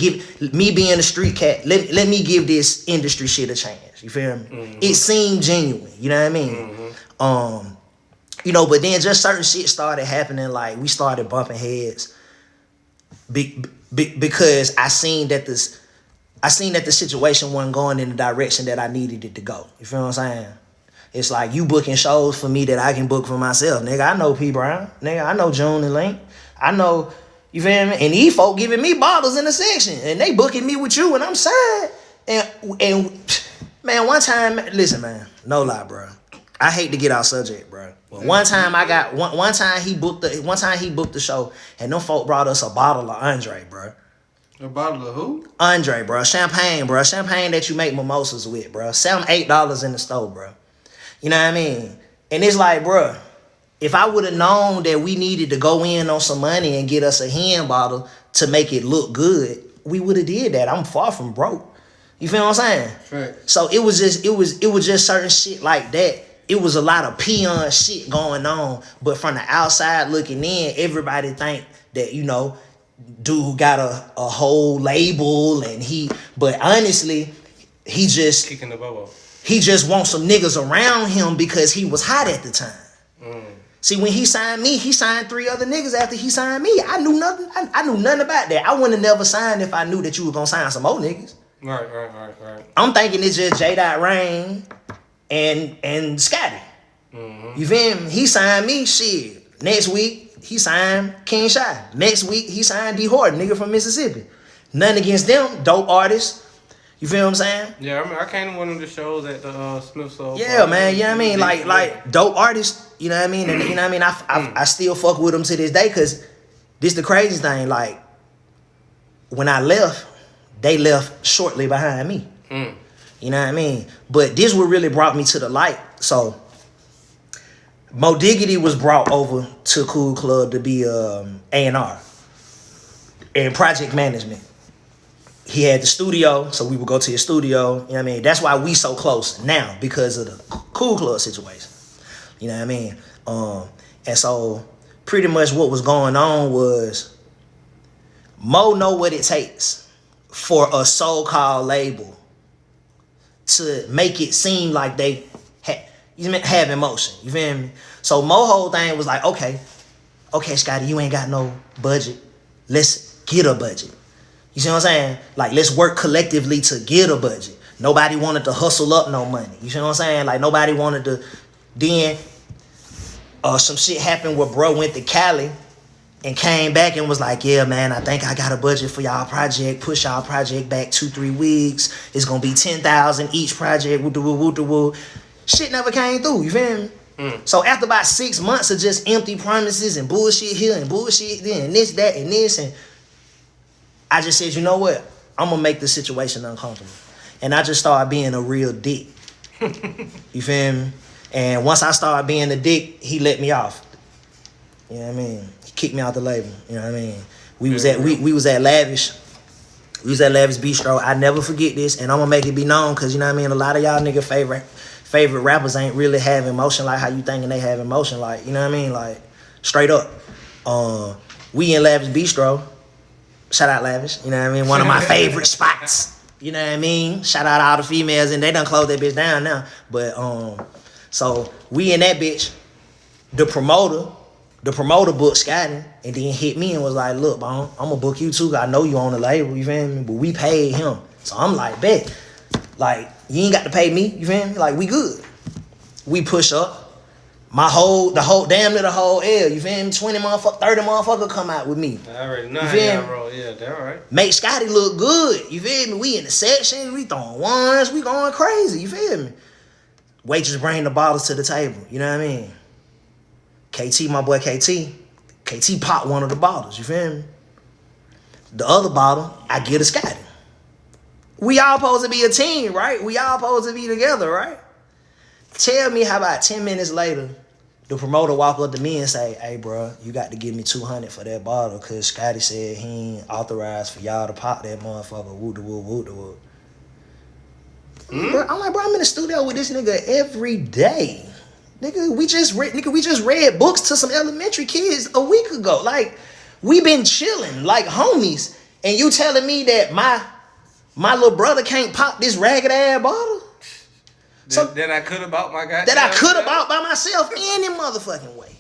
Speaker 2: being a street cat, let me give this industry shit a chance. You feel me? It seemed genuine. You know what I mean? You know, but then just certain shit started happening. Like we started bumping heads because I seen that the situation wasn't going in the direction that I needed it to go. You feel what I'm saying? It's like you booking shows for me that I can book for myself. Nigga, I know P. Brown. Nigga, I know June and Link. I know, you feel me? And these folk giving me bottles in the section. And they booking me with you and I'm sad. And man, one time, listen, man, no lie, bro. I hate to get off subject, bro. But one time he booked the show and them folk brought us a bottle of Andre, bro.
Speaker 1: A bottle of who?
Speaker 2: Andre, bro. Champagne, bro. Champagne that you make mimosas with, bro. Sell them $8 in the store, bro. You know what I mean? And it's like, bro, if I would have known that we needed to go in on some money and get us a hen bottle to make it look good, we would have did that. I'm far from broke. You feel what I'm saying?
Speaker 1: Right.
Speaker 2: So it was just certain shit like that. It was a lot of peon shit going on, but from the outside looking in, everybody think that, you know, dude got a whole label but honestly, he just
Speaker 1: Kicking the bubble.
Speaker 2: He just wants some niggas around him because he was hot at the time. See, when he signed me, he signed 3 other niggas after he signed me. I knew nothing. I knew nothing about that. I wouldn't have never signed if I knew that you were gonna sign some more niggas.
Speaker 1: Right.
Speaker 2: I'm thinking it's just J. Rain and Scotty. You feel me? He signed me, shit. Next week, he signed King Shy. Next week, he signed D. Horton, nigga from Mississippi. Nothing against them, dope artists. You feel what I'm saying?
Speaker 1: Yeah, I mean, I came to one of the shows at the Smith Soul.
Speaker 2: Yeah, man, you know what I mean? Like dope artists, you know what I mean? And you know what I mean? I still fuck with them to this day because this the crazy thing. Like, when I left, they left shortly behind me. You know what I mean? But this what really brought me to the light. So, Mo Diggity was brought over to Cool Club to be A&R and project management. He had the studio, so we would go to his studio. You know what I mean? That's why we so close now, because of the Cool Club situation. You know what I mean? And so pretty much what was going on was Mo know what it takes for a so-called label to make it seem like they have emotion. You feel me? So Mo whole thing was like, okay, okay, Scotty, you ain't got no budget. Let's get a budget. You see what I'm saying? Like, let's work collectively to get a budget. Nobody wanted to hustle up no money. You see what I'm saying? Like, nobody wanted to. Then some shit happened where bro went to Cali and came back and was like, yeah, man, I think I got a budget for y'all project. Push y'all project back 2-3 weeks. It's going to be 10,000 each project. Woo-da-woo. Shit never came through. You feel me? So after about 6 months of just empty promises and bullshit here and bullshit there and this, that, and this, and I just said, you know what? I'm going to make the situation uncomfortable. And I just started being a real dick. You feel me? And once I started being a dick, he let me off. You know what I mean? He kicked me out the label. You know what I mean? We was at Lavish. We was at Lavish Bistro. I never forget this, and I'm gonna make it be known, because you know what I mean? A lot of y'all nigga favorite rappers ain't really have emotion like how you thinking they have emotion. Like, you know what I mean? Like, straight up. We in Lavish Bistro. Shout out Lavish. You know what I mean? One of my favorite spots. You know what I mean? Shout out all the females, and they done closed that bitch down now. But so we in that bitch. The promoter booked Scotty, and then hit me and was like, look, bro, I'm gonna book you too. I know you on the label, you feel me? But we paid him. So I'm like, bet. Like, you ain't got to pay me, you feel me? Like, we good. We push up. Damn near the whole L, you feel me? 30 motherfucker come out with me.
Speaker 1: I already know
Speaker 2: you
Speaker 1: how
Speaker 2: feel
Speaker 1: y'all
Speaker 2: me?
Speaker 1: roll. Yeah, that all right.
Speaker 2: Make Scotty look good, you feel me? We in the section, we throwing ones, we going crazy, you feel me? Waitress bring the bottles to the table, you know what I mean? KT, my boy KT popped one of the bottles, you feel me? The other bottle, I get to Scotty. We all supposed to be a team, right? We all supposed to be together, right? Tell me how about 10 minutes later, the promoter walk up to me and say, hey, bro, you got to give me $200 for that bottle, because Scotty said he ain't authorized for y'all to pop that motherfucker. Woo-da-woo. I'm like, bro, I'm in the studio with this nigga every day. Nigga, we just read books to some elementary kids a week ago. Like, we been chilling like homies, and you telling me that my little brother can't pop this ragged ass bottle?
Speaker 1: That I could have bought my goddamn
Speaker 2: That I could have bought by myself any motherfucking way.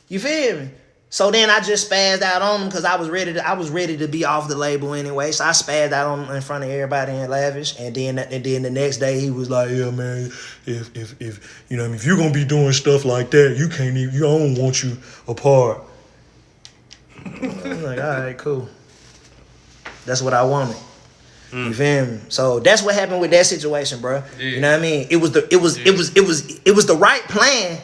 Speaker 2: You feel me? So then I just spazzed out on him, because I was ready to be off the label anyway. So I spazzed out on him in front of everybody in Lavish. And then the next day he was like, yeah, man, if you know what I mean, if you're gonna be doing stuff like that, I don't want you a part. I'm like, all right, cool. That's what I wanted. You feel me? So that's what happened with that situation, bro. Yeah. You know what I mean? It was the right plan.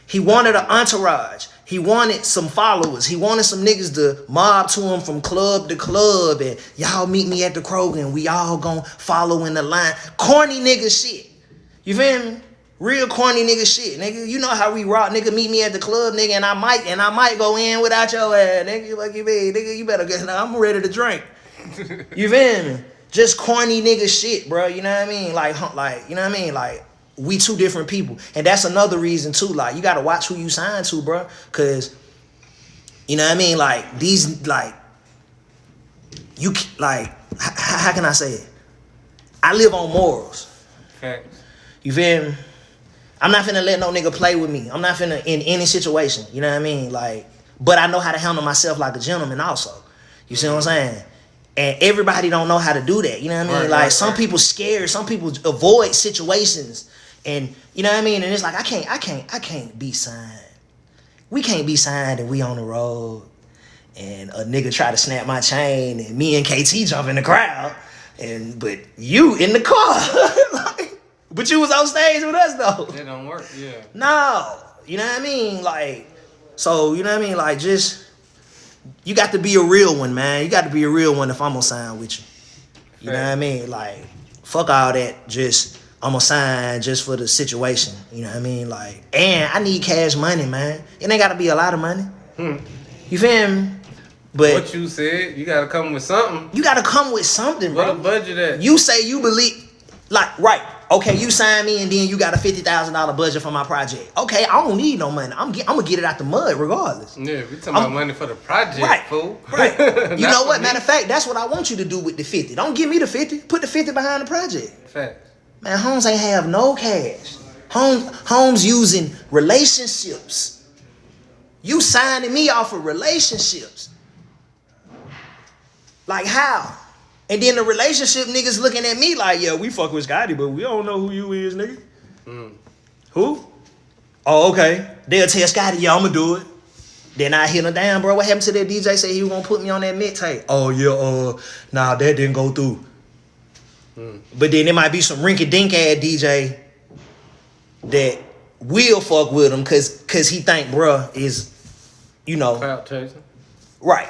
Speaker 2: He wanted an entourage. He wanted some followers. He wanted some niggas to mob to him from club to club, and y'all meet me at the Kroger and we all gon' follow in the line. Corny nigga shit. You feel me? Real corny nigga shit, nigga. You know how we rock, nigga. Meet me at the club, nigga, and I might go in without your ass, nigga. Like you mean, nigga, you better get. I'm ready to drink. You feel me? Just corny nigga shit, bro. You know what I mean? Like, you know what I mean? Like, we two different people. And that's another reason too. Like, you gotta watch who you sign to, bro. Cause, you know what I mean? Like, these, like, you, like, how can I say it? I live on morals.
Speaker 1: Facts.
Speaker 2: You feel me? I'm not finna let no nigga play with me. I'm not finna, in any situation. You know what I mean? Like, but I know how to handle myself like a gentleman also. You see what I'm saying? And everybody don't know how to do that. You know what I mean? Like, some people scared. Some people avoid situations. And, you know what I mean? And it's like, I can't be signed. We can't be signed and we on the road. And a nigga try to snap my chain and me and KT jump in the crowd. But you in the car. Like, but you was on stage with us though.
Speaker 1: That don't work, yeah.
Speaker 2: No. You know what I mean? Like, so, you know what I mean? Like, just, you got to be a real one, man. You got to be a real one if I'm gonna sign with you. You know what I mean? Like, fuck all that. Just, I'm gonna sign just for the situation. You know what I mean? Like, and I need cash money, man. It ain't gotta be a lot of money. You feel me? But
Speaker 1: what you said, you gotta come with something.
Speaker 2: You gotta come with something, bro.
Speaker 1: What a budget at?
Speaker 2: You say you believe, like, right. Okay, you sign me and then you got a $50,000 budget for my project. Okay, I don't need no money. I'm gonna get it out the mud regardless.
Speaker 1: Yeah, we talking about money for the project,
Speaker 2: right,
Speaker 1: fool.
Speaker 2: Right. You know what? Matter of fact, that's what I want you to do with the 50. Don't give me the 50. Put the 50 behind the project.
Speaker 1: Fact.
Speaker 2: Man, Holmes ain't have no cash. Holmes using relationships. You signing me off of relationships. Like how? And then the relationship niggas looking at me like, yeah, we fuck with Scotty, but we don't know who you is, nigga. Who? Oh, okay. They'll tell Scotty, yeah, I'ma do it. Then I hit him down, bro. What happened to that DJ? Say he was gonna put me on that mixtape. Oh yeah, nah, that didn't go through. But then there might be some rinky-dink ass DJ that will fuck with him cause he think bruh is, you know.
Speaker 1: Clout chasing.
Speaker 2: Right.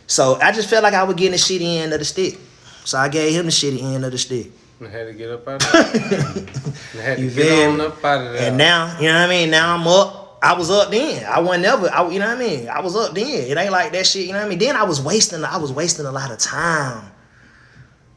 Speaker 2: So I just felt like I was getting the shitty end of the stick. So I gave him the shitty end of the stick.
Speaker 1: I had to get up out of there. I had to get on up out of there.
Speaker 2: And now, you know what I mean? Now I'm up. I was up then. I wasn't never, you know what I mean? I was up then. It ain't like that shit, you know what I mean? Then I was wasting a lot of time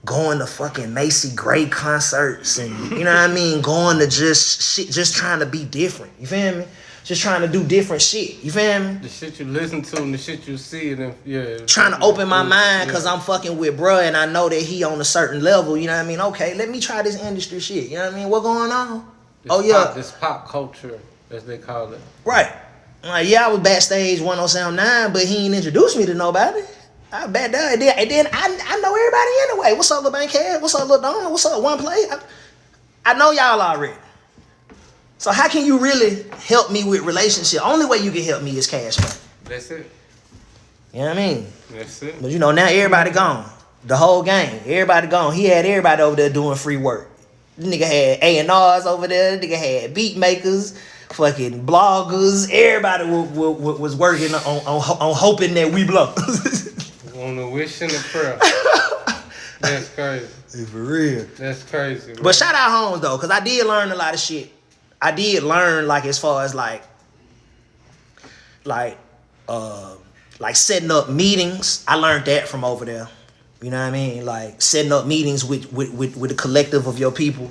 Speaker 2: going to fucking Macy Gray concerts and, you know what I mean? Going to just trying to be different. You feel me? Just trying to do different shit. You feel me?
Speaker 1: The shit you listen to and the shit you see, and yeah.
Speaker 2: Trying to open my mind because I'm fucking with bruh and I know that he on a certain level. You know what I mean? Okay, let me try this industry shit. You know what I mean? What going on?
Speaker 1: This pop culture, as they call it.
Speaker 2: Right. Like, yeah, I was backstage 1079, but he ain't introduced me to nobody. I bet that. And then I know everybody anyway. What's up, Lil Bankhead? What's up, Lil Don? What's up, One Play? I know y'all already. So how can you really help me with relationship? Only way you can help me is cash money.
Speaker 1: That's it.
Speaker 2: You know what I mean?
Speaker 1: That's it.
Speaker 2: But you know, now everybody gone. The whole gang. Everybody gone. He had everybody over there doing free work. The nigga had A&Rs over there. The nigga had beat makers, fucking bloggers. Everybody was working on hoping that we blow.
Speaker 1: On the wish and the prayer. That's crazy.
Speaker 2: Hey, for real.
Speaker 1: That's crazy. Bro.
Speaker 2: But shout out Holmes though, because I did learn a lot of shit. I did learn like as far as like setting up meetings. I learned that from over there. You know what I mean? Like setting up meetings with a collective of your people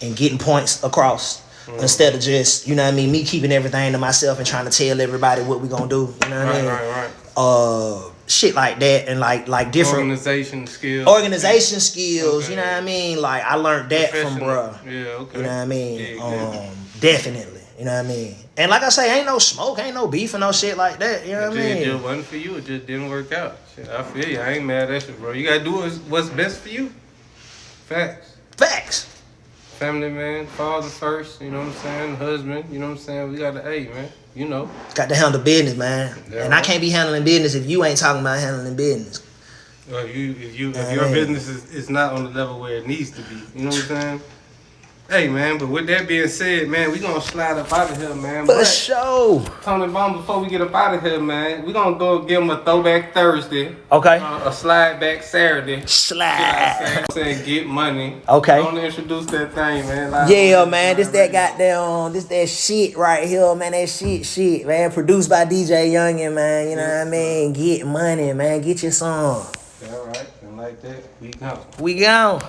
Speaker 2: and getting points across. Instead of just, you know what I mean, me keeping everything to myself and trying to tell everybody what we gonna do. You know what I mean?
Speaker 1: Right.
Speaker 2: Shit like that and like different
Speaker 1: organization skills.
Speaker 2: Okay. You know what I mean? Like I learned that from bruh.
Speaker 1: Yeah, okay.
Speaker 2: You know what I mean?
Speaker 1: Yeah,
Speaker 2: definitely. You know what I mean? And like I say, ain't no smoke, ain't no beef or no shit like that. You know what I mean?
Speaker 1: It just wasn't for you. It just didn't work out. Shit, I feel you. I ain't mad at you, bro. You gotta do what's best for you. Facts. Family, man. Father first. You know what I'm saying? Husband. You know what I'm saying? We gotta, man. You know.
Speaker 2: Got to handle business, man.
Speaker 1: Yeah,
Speaker 2: and I can't be handling business if you ain't talking about handling business.
Speaker 1: Well, if your business is not on the level where it needs to be. You know what I'm saying? Hey, man, but with that being said, man, we gonna slide up out of here, man.
Speaker 2: For sure.
Speaker 1: Tony Bone, before we get up out of here, man, we gonna go give him a throwback Thursday.
Speaker 2: Okay.
Speaker 1: A slide back Saturday.
Speaker 2: Slide.
Speaker 1: Saying get money.
Speaker 2: Okay.
Speaker 1: I want to introduce that thing, man.
Speaker 2: Yeah, man, this that shit right here, man. That shit, man. Produced by DjYungin, man. You know what I mean? Get money, man. Get your song.
Speaker 1: All right, and like that, we go.
Speaker 2: We gone.